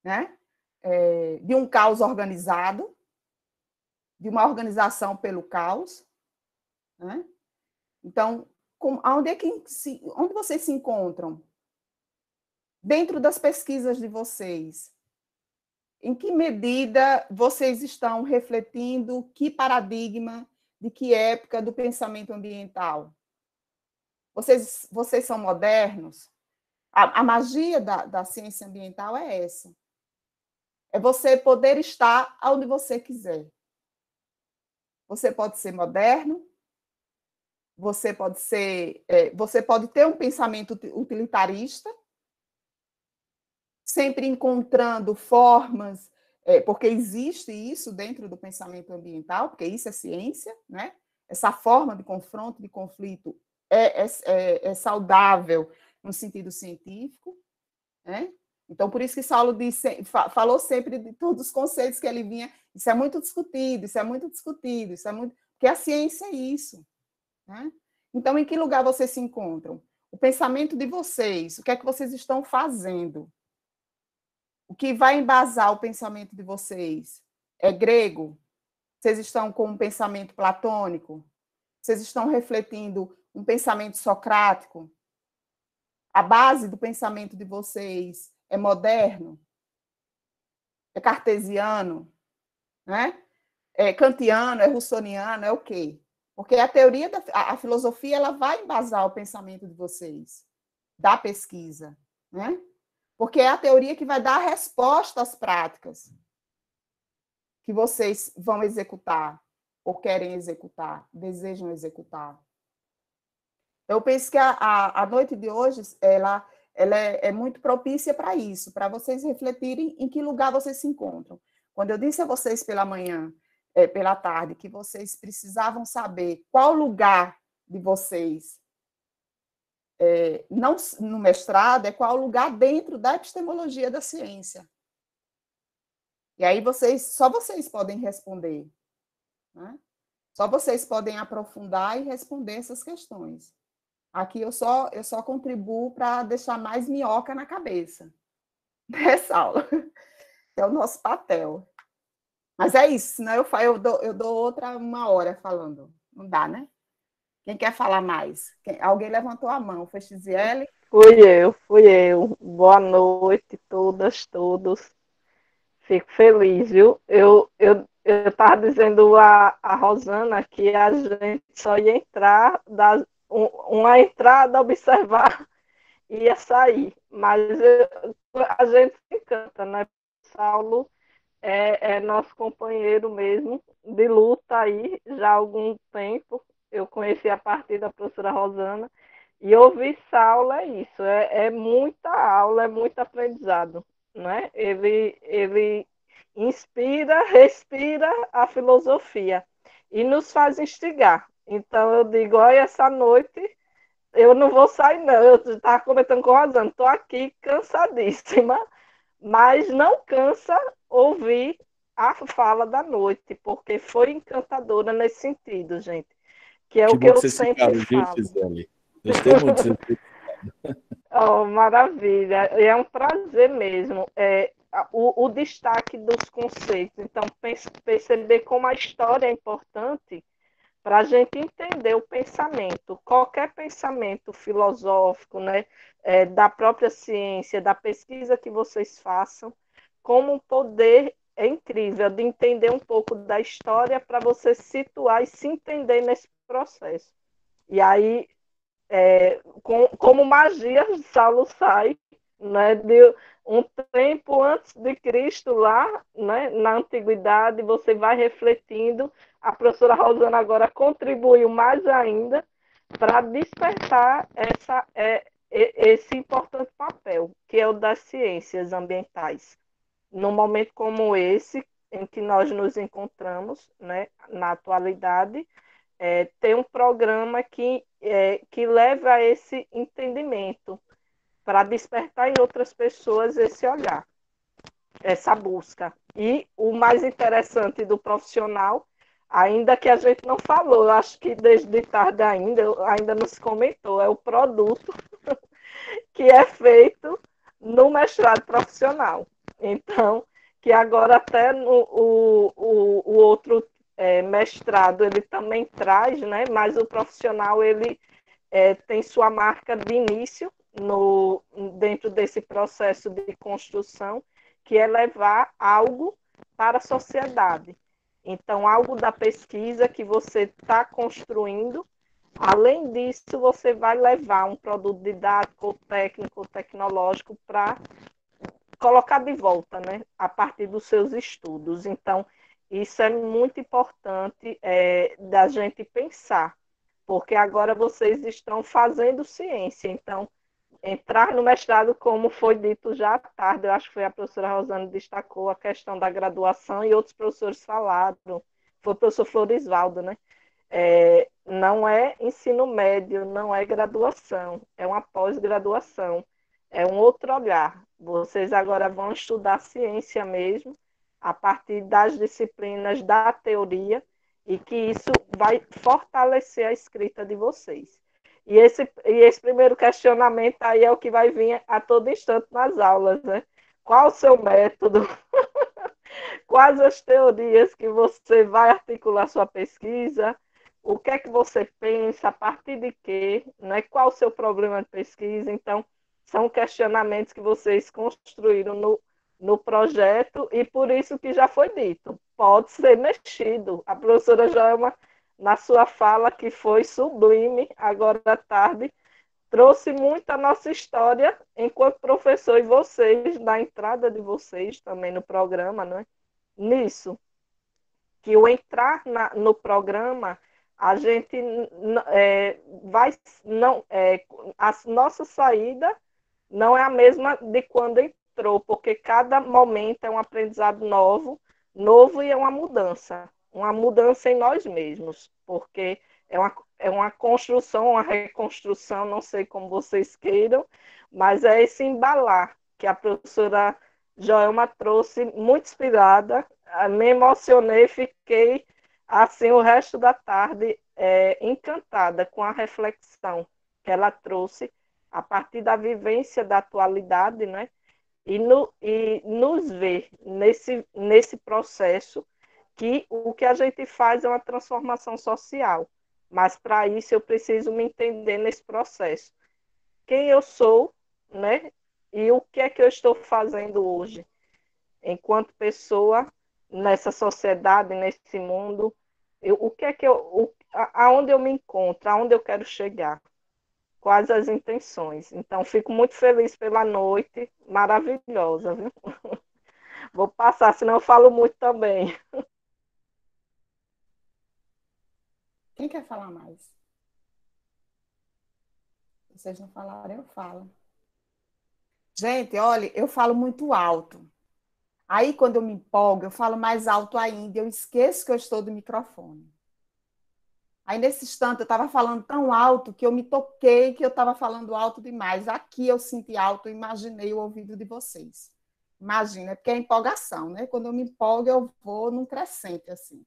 né? De um caos organizado, de uma organização pelo caos, né? Então, onde vocês se encontram? Dentro das pesquisas de vocês, em que medida vocês estão refletindo que paradigma, de que época do pensamento ambiental? Vocês são modernos? A magia da ciência ambiental é essa. É você poder estar onde você quiser. Você pode ser moderno, você pode ter um pensamento utilitarista, sempre encontrando formas, porque existe isso dentro do pensamento ambiental, porque isso é ciência, né? Essa forma de confronto, de conflito é saudável no sentido científico, né? Então, por isso que Saulo falou sempre de todos os conceitos que ele vinha, isso é muito discutido, isso é muito discutido, isso é muito... Porque a ciência é isso, né? Então, em que lugar vocês se encontram? O pensamento de vocês, o que é que vocês estão fazendo? O que vai embasar o pensamento de vocês? É grego? Vocês estão com um pensamento platônico? Vocês estão refletindo um pensamento socrático? A base do pensamento de vocês é moderno? É cartesiano? Né? É kantiano? É russoniano? É o quê? Porque a teoria, a filosofia, ela vai embasar o pensamento de vocês, da pesquisa, né? Porque é a teoria que vai dar a resposta às práticas que vocês vão executar, ou querem executar, desejam executar. Eu penso que a noite de hoje, ela é muito propícia para isso, para vocês refletirem em que lugar vocês se encontram. Quando eu disse a vocês pela manhã, pela tarde, que vocês precisavam saber qual lugar de vocês, não no mestrado, é qual lugar dentro da epistemologia da ciência. E aí só vocês podem responder, né? Só vocês podem aprofundar e responder essas questões. Aqui eu só contribuo para deixar mais minhoca na cabeça dessa aula. É o nosso papel. Mas é isso, senão eu dou outra 1 hora falando. Não dá, né? Quem quer falar mais? Alguém levantou a mão. Foi Xiziele? Fui eu. Boa noite, todas, todos. Fico feliz, viu? Eu estava dizendo a Rosana que a gente só ia entrar, uma entrada, observar e ia sair. Mas a gente se encanta, né? Saulo é nosso companheiro mesmo de luta aí já há algum tempo. Eu conheci a partir da professora Rosana. E ouvir Saulo é isso, é muita aula, é muito aprendizado, né? Ele inspira, respira a filosofia e nos faz instigar. Então, eu digo, olha, essa noite eu não vou sair, não. Eu estava comentando com a Rosana, estou aqui cansadíssima, mas não cansa ouvir a fala da noite, porque foi encantadora nesse sentido, gente, que é Que o que bom que eu você se sempre cala, viu, falo. Gisele? Gostei muito de você. Oh, maravilha, é um prazer mesmo. O destaque dos conceitos. Então, perceber como a história é importante para a gente entender o pensamento, qualquer pensamento filosófico, né, da própria ciência, da pesquisa que vocês façam, como um poder incrível de entender um pouco da história para você se situar e se entender nesse processo. E aí como magia, Saulo sai, né, de um tempo antes de Cristo lá, né, na antiguidade, você vai refletindo. A professora Rosana agora contribuiu mais ainda para despertar esse importante papel, que é o das ciências ambientais. Num momento como esse, em que nós nos encontramos, né, na atualidade, tem um programa que leva a esse entendimento, para despertar em outras pessoas esse olhar, essa busca. E o mais interessante do profissional, ainda que a gente não falou, eu acho que desde tarde ainda não se comentou, é o produto que é feito no mestrado profissional. Então, que agora até o outro mestrado ele também traz, né? Mas o profissional ele tem sua marca de início dentro desse processo de construção, que é levar algo para a sociedade. Então, algo da pesquisa que você está construindo. Além disso, você vai levar um produto didático, técnico, tecnológico para colocar de volta, né, a partir dos seus estudos. Então, isso é muito importante da gente pensar, porque agora vocês estão fazendo ciência. Então, entrar no mestrado, como foi dito já à tarde, eu acho que foi a professora Rosana que destacou a questão da graduação e outros professores falaram, foi o professor Florisvaldo, né? Não é ensino médio, não é graduação, é uma pós-graduação, é um outro olhar. Vocês agora vão estudar ciência mesmo, a partir das disciplinas da teoria, e que isso vai fortalecer a escrita de vocês. E esse primeiro questionamento aí é o que vai vir a todo instante nas aulas, né? Qual o seu método? Quais as teorias que você vai articular sua pesquisa? O que é que você pensa? A partir de quê? Né? Qual o seu problema de pesquisa? Então, são questionamentos que vocês construíram no projeto e por isso que já foi dito. Pode ser mexido. A professora Joelma, na sua fala, que foi sublime, agora à tarde, trouxe muito a nossa história enquanto professor e vocês, na entrada de vocês também no programa, né? Nisso, que o entrar no programa, a gente vai, não, a nossa saída não é a mesma de quando entrou, porque cada momento é um aprendizado novo e é uma mudança em nós mesmos, porque é uma construção, uma reconstrução, não sei como vocês queiram, mas é esse embalar que a professora Joelma trouxe, muito inspirada, me emocionei, fiquei assim o resto da tarde encantada com a reflexão que ela trouxe a partir da vivência da atualidade, né? E nos ver nesse processo que o que a gente faz é uma transformação social. Mas para isso eu preciso me entender nesse processo. Quem eu sou, né? E o que é que eu estou fazendo hoje, enquanto pessoa, nessa sociedade, nesse mundo, o que é que aonde eu me encontro, aonde eu quero chegar, quais as intenções. Então, fico muito feliz pela noite, maravilhosa, viu? Vou passar, senão eu falo muito também. Quem quer falar mais? Se vocês não falarem, eu falo. Gente, olha, eu falo muito alto. Aí, quando eu me empolgo, eu falo mais alto ainda, eu esqueço que eu estou do microfone. Aí, nesse instante, eu estava falando tão alto que eu me toquei que eu estava falando alto demais. Aqui eu senti alto, eu imaginei o ouvido de vocês. Imagina, é porque é empolgação, né? Quando eu me empolgo, eu vou num crescente, assim.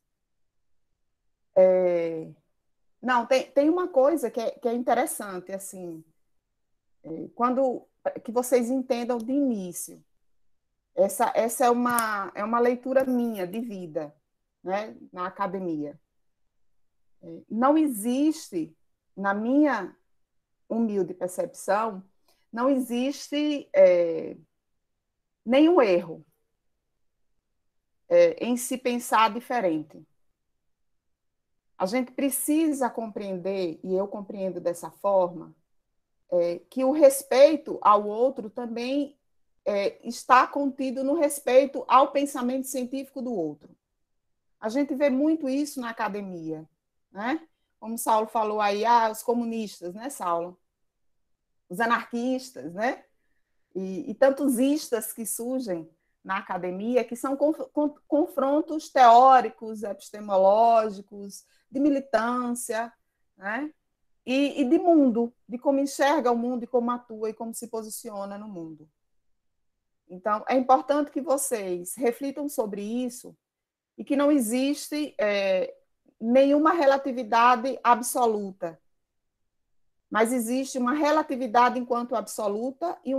Não, tem uma coisa que é interessante, assim, quando que vocês entendam de início. Essa é uma leitura minha de vida, né, na academia. Não existe, na minha humilde percepção, não existe nenhum erro em se pensar diferente. A gente precisa compreender, e eu compreendo dessa forma, que o respeito ao outro também está contido no respeito ao pensamento científico do outro. A gente vê muito isso na academia, né? Como Saulo falou aí, os comunistas, né, Saulo? Os anarquistas, né? E tantos istas que surgem na academia, que são confrontos teóricos, epistemológicos, de militância, né? E de mundo, de como enxerga o mundo e como atua e como se posiciona no mundo. Então, é importante que vocês reflitam sobre isso e que não existe nenhuma relatividade absoluta, mas existe uma relatividade enquanto absoluta e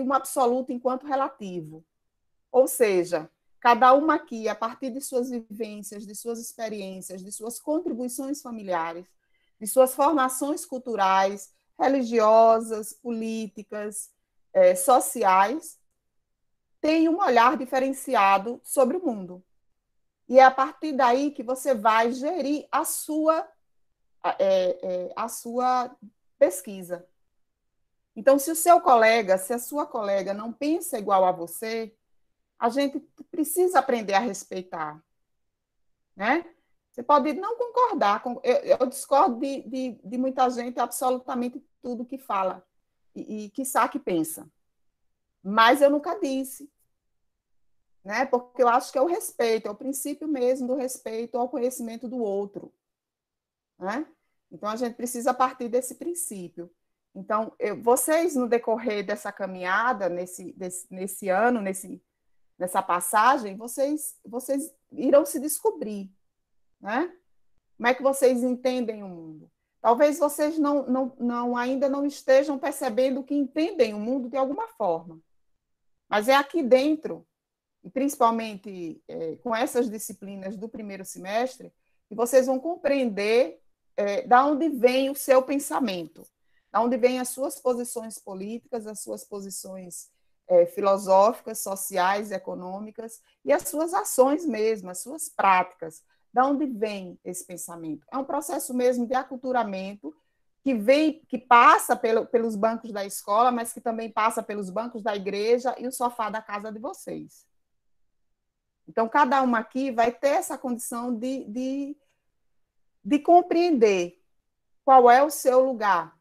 um absoluto enquanto relativo. Ou seja, cada uma aqui, a partir de suas vivências, de suas experiências, de suas contribuições familiares, de suas formações culturais, religiosas, políticas, sociais, tem um olhar diferenciado sobre o mundo. E é a partir daí que você vai gerir a sua pesquisa. Então, se o seu colega, se a sua colega não pensa igual a você, a gente precisa aprender a respeitar, né? Você pode não concordar, eu discordo de muita gente, absolutamente tudo que fala, e quiçá que pensa. Mas eu nunca disse, né? Porque eu acho que é o respeito, é o princípio mesmo do respeito ao conhecimento do outro, né? Então, a gente precisa partir desse princípio. Então, vocês, no decorrer dessa caminhada, nesse ano, nessa passagem, vocês irão se descobrir, né? Como é que vocês entendem o mundo? Talvez vocês ainda não estejam percebendo que entendem o mundo de alguma forma, mas é aqui dentro, e principalmente com essas disciplinas do primeiro semestre, que vocês vão compreender da onde vem o seu pensamento, da onde vêm as suas posições políticas, as suas posições filosóficas, sociais, econômicas, e as suas ações mesmo, as suas práticas. Da onde vem esse pensamento? É um processo mesmo de aculturamento que passa pelos bancos da escola, mas que também passa pelos bancos da igreja e o sofá da casa de vocês. Então, cada uma aqui vai ter essa condição de compreender qual é o seu lugar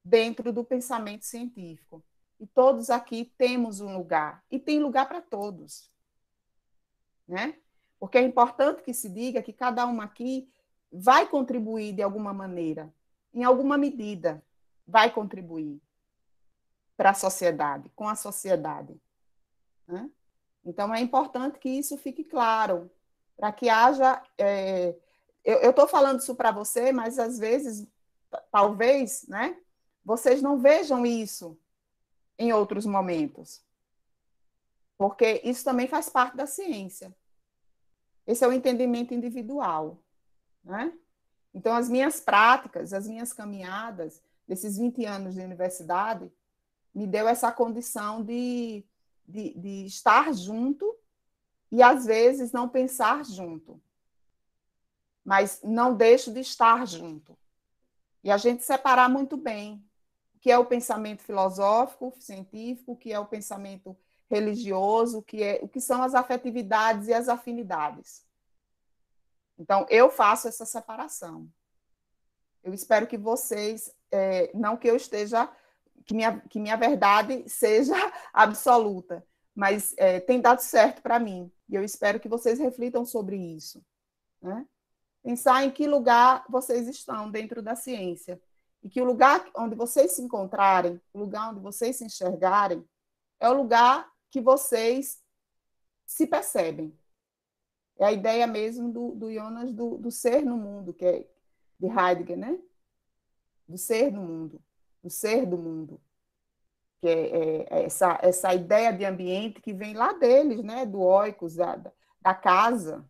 dentro do pensamento científico. E todos aqui temos um lugar, e tem lugar para todos, né? Porque é importante que se diga que cada uma aqui vai contribuir de alguma maneira, em alguma medida, vai contribuir para a sociedade, com a sociedade, né? Então, é importante que isso fique claro, para que haja... eu estou falando isso para você, mas às vezes, talvez, né, vocês não vejam isso em outros momentos, porque isso também faz parte da ciência. Esse é o entendimento individual, né? Então, as minhas práticas, as minhas caminhadas, desses 20 anos de universidade, me deu essa condição de estar junto e, às vezes, não pensar junto. Mas não deixo de estar junto. E a gente separar muito bem o que é o pensamento filosófico, científico, o que é o pensamento religioso, o que são as afetividades e as afinidades. Então, eu faço essa separação. Eu espero que vocês, não que eu esteja, que minha verdade seja absoluta, mas tem dado certo para mim, e eu espero que vocês reflitam sobre isso, né? Pensar em que lugar vocês estão dentro da ciência, e que o lugar onde vocês se encontrarem, o lugar onde vocês se enxergarem, é o lugar que vocês se percebem. É a ideia mesmo do Jonas do ser no mundo, que é de Heidegger, né? Do ser no mundo, do ser do mundo. Que é essa ideia de ambiente que vem lá deles, né? Do oikos, da casa.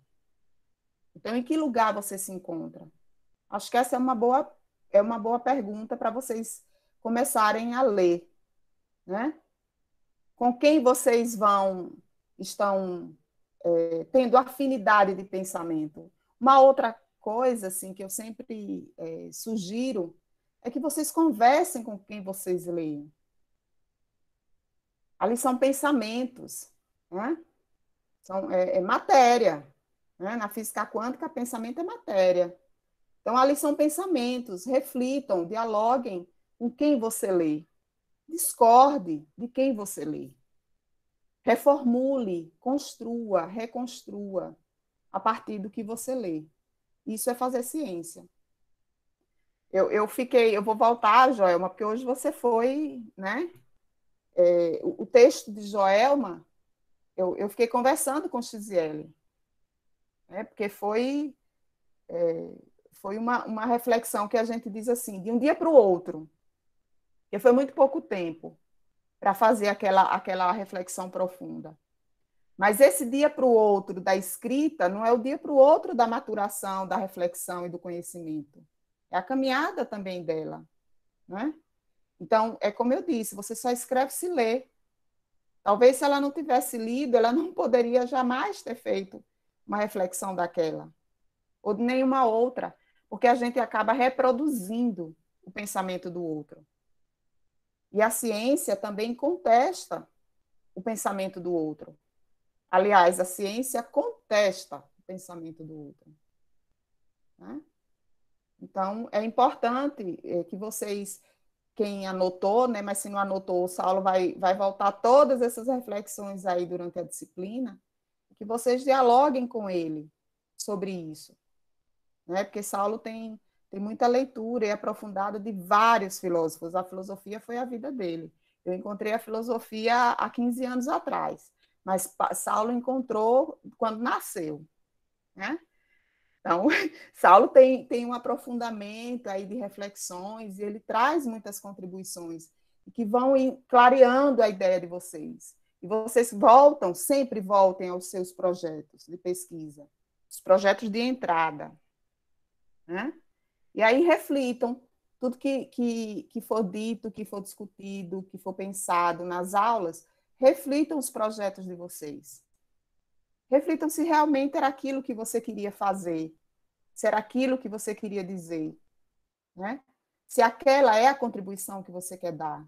Então, em que lugar você se encontra? Acho que essa é uma boa pergunta para vocês começarem a ler, né? Com quem vocês estão tendo afinidade de pensamento. Uma outra coisa assim, que eu sempre sugiro é que vocês conversem com quem vocês leem. Ali são pensamentos, né? É matéria. Né? Na física quântica, pensamento é matéria. Então, ali são pensamentos. Reflitam, dialoguem com quem você lê. Discorde de quem você lê. Reformule, construa, reconstrua a partir do que você lê. Isso é fazer ciência. Eu vou voltar, Joelma, porque hoje você foi, né? O texto de Joelma, eu fiquei conversando com Xiziele, né? Porque foi uma reflexão que a gente diz assim, de um dia para o outro, porque foi muito pouco tempo para fazer aquela reflexão profunda. Mas esse dia para o outro da escrita não é o dia para o outro da maturação, da reflexão e do conhecimento. É a caminhada também dela, né? Então, é como eu disse, você só escreve se lê. Talvez se ela não tivesse lido, ela não poderia jamais ter feito uma reflexão daquela, ou de nenhuma outra, porque a gente acaba reproduzindo o pensamento do outro. E a ciência também contesta o pensamento do outro. Aliás, a ciência contesta o pensamento do outro. Né? Então, é importante que vocês, quem anotou, né, mas se não anotou, o Saulo vai voltar todas essas reflexões aí durante a disciplina, que vocês dialoguem com ele sobre isso. Né? Porque Saulo tem muita leitura e aprofundada de vários filósofos. A filosofia foi a vida dele. Eu encontrei a filosofia há 15 anos atrás, mas Saulo encontrou quando nasceu. Né? Então, Saulo tem um aprofundamento aí de reflexões e ele traz muitas contribuições que vão clareando a ideia de vocês. E vocês sempre voltem aos seus projetos de pesquisa, os projetos de entrada. Né? E aí reflitam tudo que for dito, que for discutido, que for pensado nas aulas, reflitam os projetos de vocês. Reflitam se realmente era aquilo que você queria fazer, se era aquilo que você queria dizer, né? Se aquela é a contribuição que você quer dar.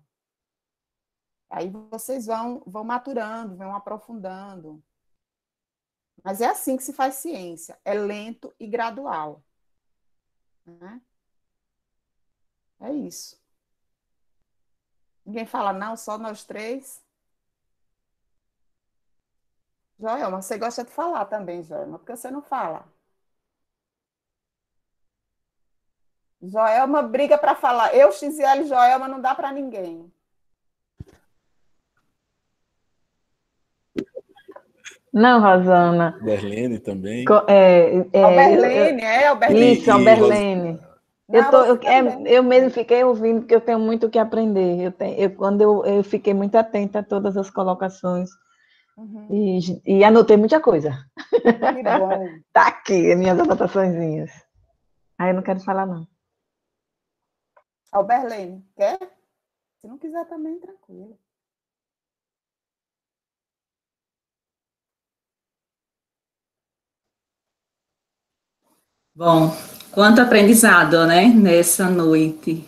Aí vocês vão maturando, vão aprofundando. Mas é assim que se faz ciência, é lento e gradual. Né? É isso. Ninguém fala não, só nós três. Joelma, você gosta de falar também, Joelma, porque você não fala. Joelma briga para falar. Eu, Xiziele e Joelma não dá para ninguém. Não, Rosana. Berlene também. Alberlene. Isso, Alberlene. Eu mesmo fiquei ouvindo, porque eu tenho muito o que aprender. Quando eu fiquei muito atenta a todas as colocações. Uhum. E anotei muita coisa. Que bom. Tá aqui, minhas anotaçõezinhas. Aí eu não quero falar, não. Alberlene, quer? Se não quiser também, tranquilo. Bom, quanto aprendizado, né, nessa noite.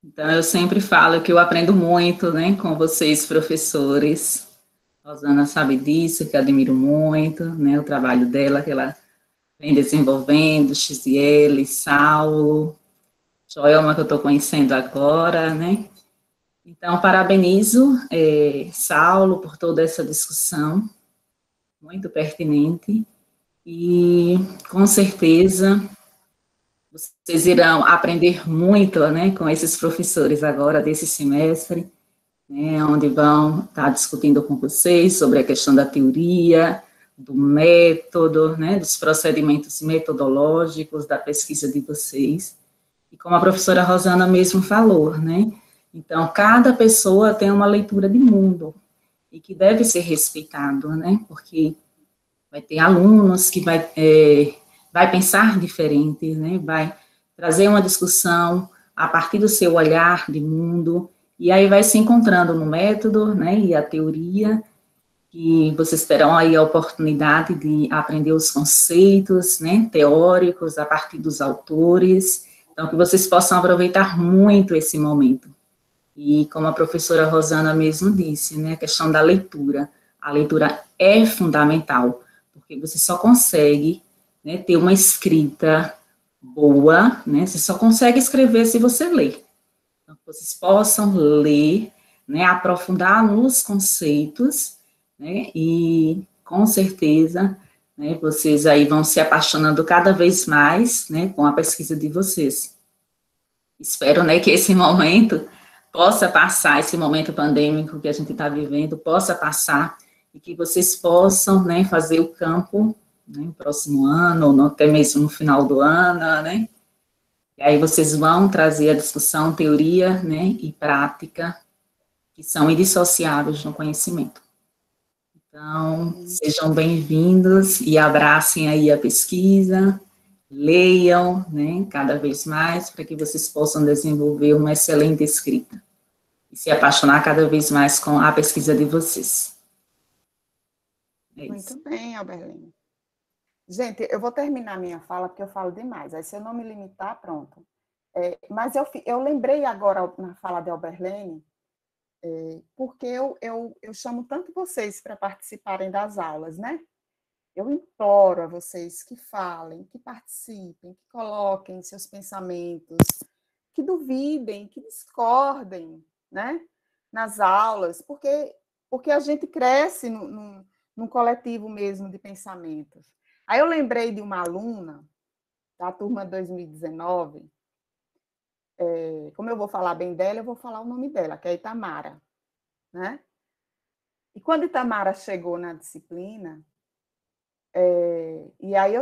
Então, eu sempre falo que eu aprendo muito, né, com vocês, professores. A Rosana sabe disso, que eu admiro muito, né, o trabalho dela, que ela vem desenvolvendo, Xiziele, Saulo, Joelma, que eu estou conhecendo agora, né. Então, parabenizo, Saulo, por toda essa discussão, muito pertinente, e com certeza vocês irão aprender muito, né, com esses professores agora desse semestre, né, onde vão estar discutindo com vocês sobre a questão da teoria, do método, né, dos procedimentos metodológicos da pesquisa de vocês. E como a professora Rosana mesmo falou, né, então cada pessoa tem uma leitura de mundo e que deve ser respeitado, né, porque vai ter alunos que vai pensar diferente, né, vai trazer uma discussão a partir do seu olhar de mundo, e aí vai se encontrando no método, né, e a teoria, e vocês terão aí a oportunidade de aprender os conceitos, né, teóricos a partir dos autores, então que vocês possam aproveitar muito esse momento. E como a professora Rosana mesmo disse, né, a questão da leitura, a leitura é fundamental, porque você só consegue, né, ter uma escrita boa, né, você só consegue escrever se você ler. Então, que vocês possam ler, né, aprofundar nos conceitos, né, e com certeza, né, vocês aí vão se apaixonando cada vez mais, né, com a pesquisa de vocês. Espero, né, que esse momento possa passar, esse momento pandêmico que a gente está vivendo, possa passar, e que vocês possam, né, fazer o campo, né, no próximo ano, ou até mesmo no final do ano, né, e aí vocês vão trazer a discussão, teoria, né, e prática, que são indissociáveis no conhecimento. Então, sejam bem-vindos e abracem aí a pesquisa, leiam, né, cada vez mais, para que vocês possam desenvolver uma excelente escrita e se apaixonar cada vez mais com a pesquisa de vocês. Muito bem, Alberlene. Gente, eu vou terminar minha fala, porque eu falo demais, aí se eu não me limitar, pronto. Mas eu lembrei agora, na fala de Alberlene, porque eu chamo tanto vocês para participarem das aulas, né? Eu imploro a vocês que falem, que participem, que coloquem seus pensamentos, que duvidem, que discordem, né, nas aulas, porque a gente cresce num coletivo mesmo de pensamentos. Aí eu lembrei de uma aluna da turma 2019, como eu vou falar bem dela, eu vou falar o nome dela, que é Itamara, né? E quando Itamara chegou na disciplina, e aí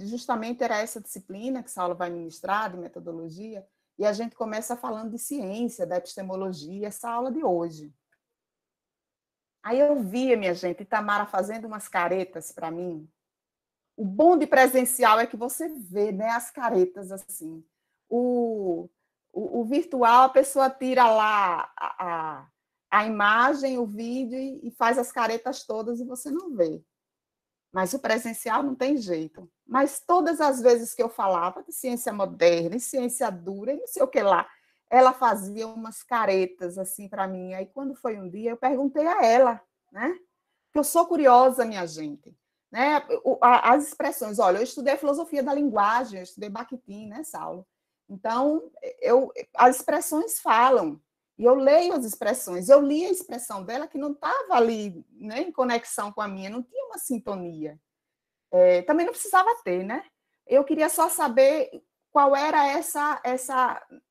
justamente era essa disciplina que Saulo vai ministrar, de metodologia, e a gente começa falando de ciência, da epistemologia, essa aula de hoje. Aí eu via, minha gente, Itamara fazendo umas caretas para mim. O bom de presencial é que você vê, né, as caretas assim. O virtual, a pessoa tira lá a imagem, o vídeo e faz as caretas todas e você não vê. Mas o presencial não tem jeito. Mas todas as vezes que eu falava de ciência moderna, e ciência dura, e não sei o que lá, ela fazia umas caretas assim para mim. Aí, quando foi um dia, eu perguntei a ela, né? Porque eu sou curiosa, minha gente. Né? As expressões, olha, eu estudei filosofia da linguagem, eu estudei Bakhtin, né, Saulo? Então, as expressões falam. E eu leio as expressões, eu li a expressão dela que não estava ali, né, em conexão com a minha, não tinha uma sintonia. Também não precisava ter, né? Eu queria só saber qual era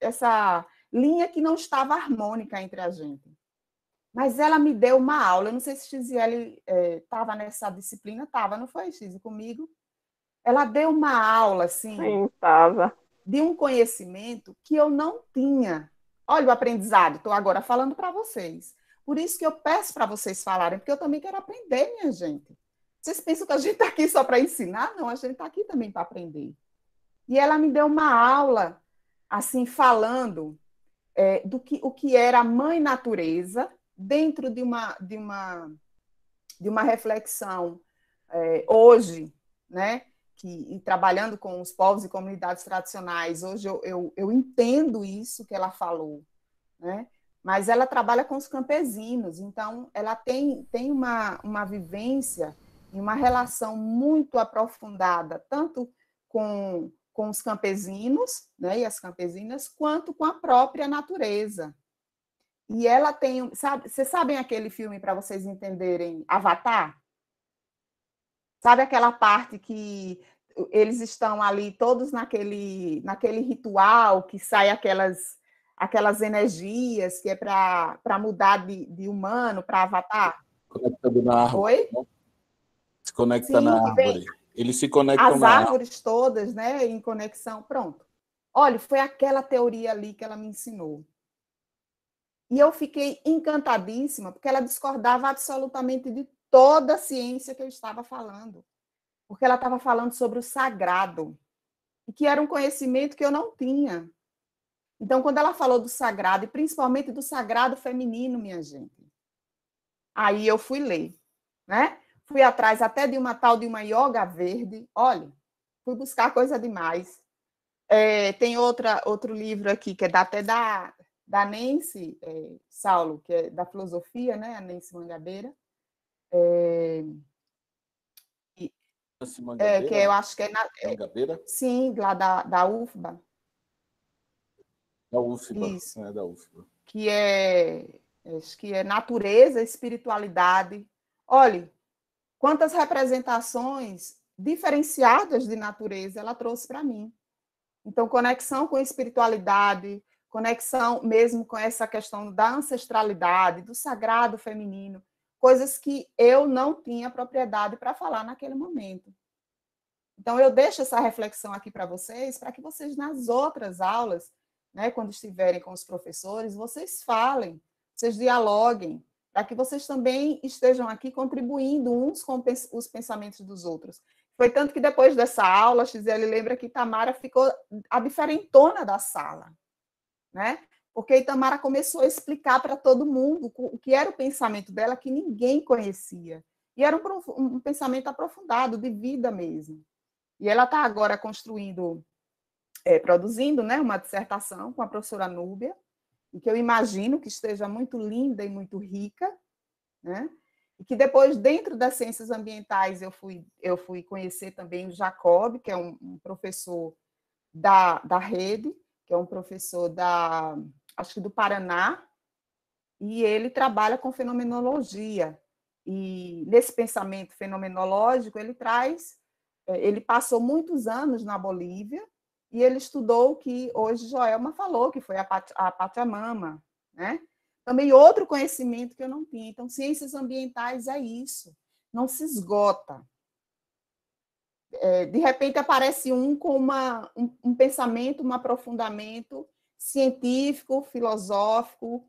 essa linha que não estava harmônica entre a gente. Mas ela me deu uma aula, eu não sei se Gisele estava nessa disciplina, estava, não foi, Gisele, comigo? Ela deu uma aula, assim, Sim, estava. De um conhecimento que eu não tinha. Olha o aprendizado, estou agora falando para vocês. Por isso que eu peço para vocês falarem, porque eu também quero aprender, minha gente. Vocês pensam que a gente está aqui só para ensinar? Não, a gente está aqui também para aprender. E ela me deu uma aula, assim, falando o que era a mãe natureza dentro de uma reflexão hoje, né? E trabalhando com os povos e comunidades tradicionais, hoje eu entendo isso que ela falou, né? Mas ela trabalha com os campesinos, então ela tem uma vivência e uma relação muito aprofundada, tanto com os campesinos, né, e as campesinas, quanto com a própria natureza. E ela tem, sabe, vocês sabem aquele filme, para vocês entenderem, Avatar? Sabe aquela parte que eles estão ali todos naquele ritual, que sai aquelas energias que é para mudar de humano para Avatar? Conectando na árvore. Oi? Né? Se conecta Sim, na que vem árvore. Eles se conectam as na árvore. árvores todas, né, em conexão. Pronto. Olha, foi aquela teoria ali que ela me ensinou. E eu fiquei encantadíssima, porque ela discordava absolutamente de toda a ciência que eu estava falando. Porque ela estava falando sobre o sagrado, e que era um conhecimento que eu não tinha. Então, quando ela falou do sagrado, e principalmente do sagrado feminino, minha gente, aí eu fui ler, né? Fui atrás até de uma tal de uma yoga verde. Olha, fui buscar coisa demais. Tem outro livro aqui, que é até da Nancy, Saulo, que é da filosofia, né? A Nancy Mangabeira. Que eu acho que Mangabeira? Sim, lá da UFBA. Da UFBA. Isso. Da UFBA. Acho que é natureza, espiritualidade. Olhe, quantas representações diferenciadas de natureza ela trouxe para mim. Então, conexão com a espiritualidade, conexão mesmo com essa questão da ancestralidade, do sagrado feminino, coisas que eu não tinha propriedade para falar naquele momento. Então, eu deixo essa reflexão aqui para que vocês, nas outras aulas, né, quando estiverem com os professores, vocês falem, vocês dialoguem, para que vocês também estejam aqui contribuindo uns com os pensamentos dos outros. Foi tanto que depois dessa aula, a Gisele lembra que Itamara ficou a diferentona da sala, né? Porque Itamara começou a explicar para todo mundo o que era o pensamento dela, que ninguém conhecia. E era um pensamento aprofundado, de vida mesmo. E ela está agora produzindo, né, uma dissertação com a professora Núbia, e que eu imagino que esteja muito linda e muito rica, né? E que depois, dentro das ciências ambientais, eu fui conhecer também o Jacob, que é um professor da rede, que é um professor acho que do Paraná, e ele trabalha com fenomenologia. E nesse pensamento fenomenológico, ele passou muitos anos na Bolívia, e ele estudou o que hoje Joelma falou, que foi a Pachamama, né? Também outro conhecimento que eu não tinha. Então, ciências ambientais é isso, não se esgota. De repente aparece com um pensamento, um aprofundamento científico, filosófico,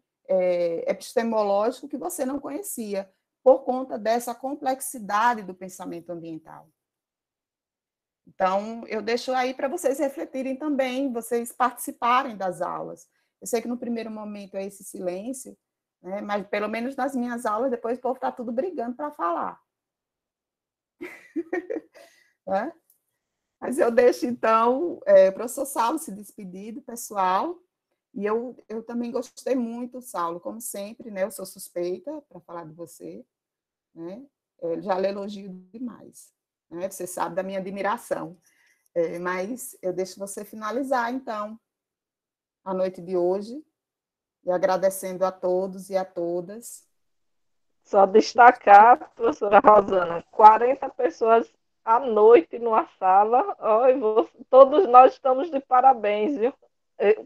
epistemológico que você não conhecia, por conta dessa complexidade do pensamento ambiental. Então, eu deixo aí para vocês refletirem também, vocês participarem das aulas. Eu sei que no primeiro momento é esse silêncio, né? Mas pelo menos nas minhas aulas, depois o povo está tudo brigando para falar. Né? Mas eu deixo, então, o professor Saulo se despedir do pessoal. E eu também gostei muito, Saulo, como sempre, né? Eu sou suspeita para falar de você. Né? Já lhe elogio demais. Né? Você sabe da minha admiração. Mas eu deixo você finalizar, então, a noite de hoje, e agradecendo a todos e a todas. Só destacar, professora Rosana, 40 pessoas à noite numa sala. Todos nós estamos de parabéns, viu?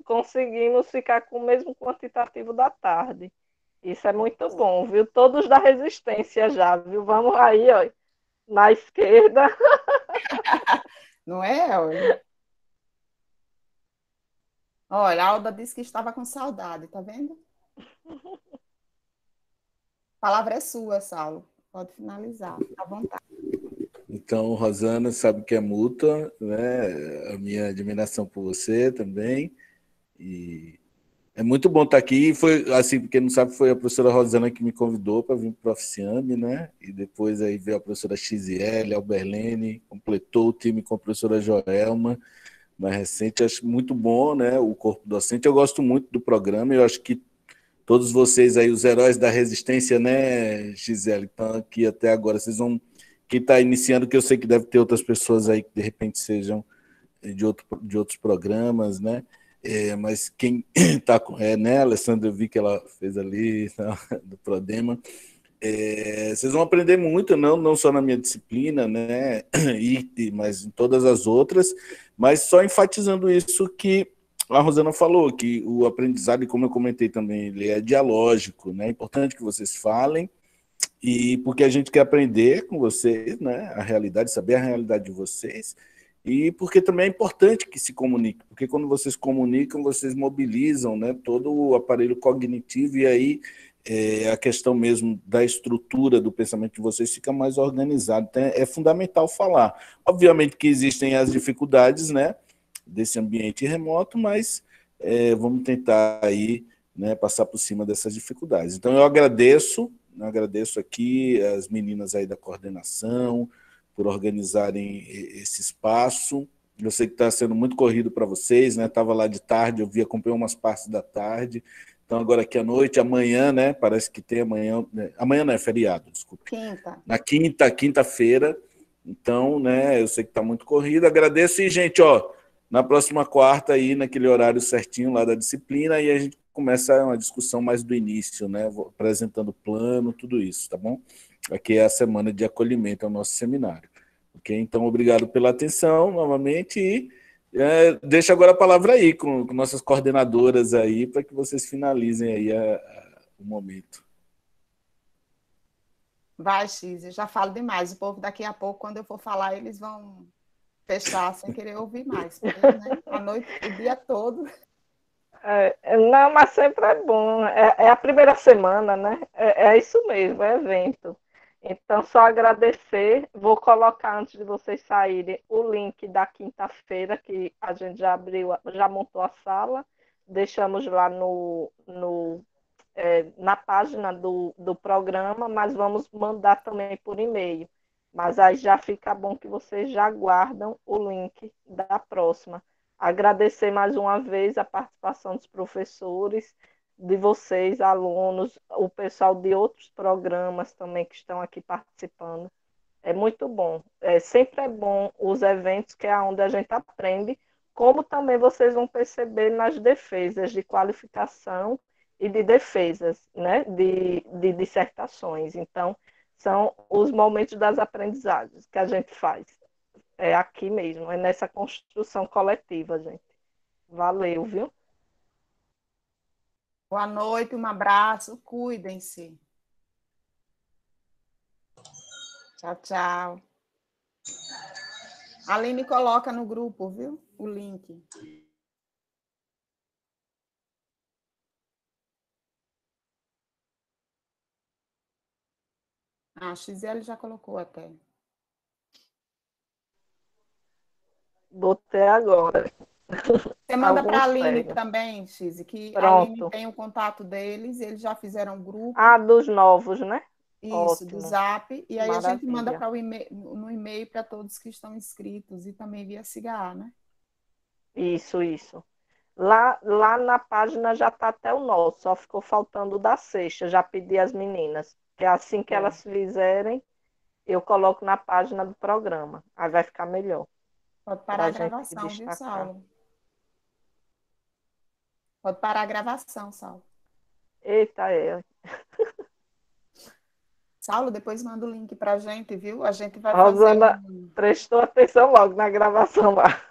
Conseguimos ficar com o mesmo quantitativo da tarde. Isso é muito bom, viu? Todos da resistência já, viu? Vamos aí, ó, na esquerda. Não é, olha? Olha, a Alda disse que estava com saudade, tá vendo? A palavra é sua, Saulo. Pode finalizar, à vontade. Então, Rosana, sabe que é mútua, né? A minha admiração por você também. E é muito bom estar aqui. Foi assim, porque não sabe, foi a professora Rosana que me convidou para vir para o Oficiame, né? E depois aí veio a professora Xiziele, Alberlene, completou o time com a professora Joelma, mais recente. Acho muito bom, né? O corpo docente. Eu gosto muito do programa. Eu acho que todos vocês aí, os heróis da resistência, né, Gisele, estão aqui até agora. Vocês vão. Quem está iniciando, que eu sei que deve ter outras pessoas aí que de repente sejam de outros programas, né? mas quem está com... né, a Alessandra, eu vi que ela fez ali, tá, do Prodema. Vocês vão aprender muito, não só na minha disciplina, né, mas em todas as outras, mas só enfatizando isso que a Rosana falou, que o aprendizado, e como eu comentei também, ele é dialógico, né, é importante que vocês falem, e porque a gente quer aprender com vocês, né, a realidade, saber a realidade de vocês, e porque também é importante que se comunique, porque quando vocês comunicam, vocês mobilizam, né, todo o aparelho cognitivo, e aí a questão mesmo da estrutura do pensamento de vocês fica mais organizado. Então, é fundamental falar. Obviamente que existem as dificuldades, né, desse ambiente remoto, mas vamos tentar aí, né, passar por cima dessas dificuldades. Então, eu agradeço aqui as meninas aí da coordenação por organizarem esse espaço. Eu sei que está sendo muito corrido para vocês, né? Estava lá de tarde, acompanhei umas partes da tarde. Então, agora aqui à noite, amanhã, né? Parece que tem amanhã. Né? Amanhã não é feriado, desculpe. Quinta. Na quinta-feira. Então, né? Eu sei que está muito corrido. Agradeço e, gente, ó, na próxima quarta, aí, naquele horário certinho lá da disciplina, aí a gente começa uma discussão mais do início, né? Vou apresentando o plano, tudo isso, tá bom? Aqui é a semana de acolhimento ao nosso seminário. Ok? Então, obrigado pela atenção novamente e deixo agora a palavra aí com nossas coordenadoras aí para que vocês finalizem aí o momento. Vai, X, eu já falo demais. O povo daqui a pouco, quando eu for falar, eles vão fechar sem querer ouvir mais. Porque, né, a noite, o dia todo. Não, mas sempre é bom. É a primeira semana, né? É isso mesmo, é evento. Então, só agradecer. Vou colocar, antes de vocês saírem, o link da quinta-feira, que a gente já abriu, já montou a sala. Deixamos lá na página do programa, mas vamos mandar também por e-mail. Mas aí já fica bom que vocês já guardam o link da próxima. Agradecer mais uma vez a participação dos professores, de vocês, alunos, o pessoal de outros programas também que estão aqui participando. É muito bom. Sempre é bom os eventos, que é onde a gente aprende, como também vocês vão perceber nas defesas de qualificação e de defesas, né, de dissertações. Então, são os momentos das aprendizagens que a gente faz. É aqui mesmo, é nessa construção coletiva, gente. Valeu, viu? Boa noite, um abraço, cuidem-se. Tchau, tchau. A Aline coloca no grupo, viu? O link. A XL já colocou até. Botei agora. Você manda para a Aline também, X, que Pronto. A Aline tem o contato deles, eles já fizeram grupo. Dos novos, né? Isso, Ótimo. Do Zap. E aí Maravilha. a gente manda no e-mail para todos que estão inscritos e também via CIGA, né? Isso. Lá na página já está até o nosso, só ficou faltando o da sexta. Já pedi às meninas, que assim que elas fizerem, eu coloco na página do programa. Aí vai ficar melhor. Pode parar a gravação, viu, Saulo? Pode parar a gravação, Saulo. Eita, Saulo, depois manda o link pra gente, viu? A gente vai Rosana prestou atenção logo na gravação lá.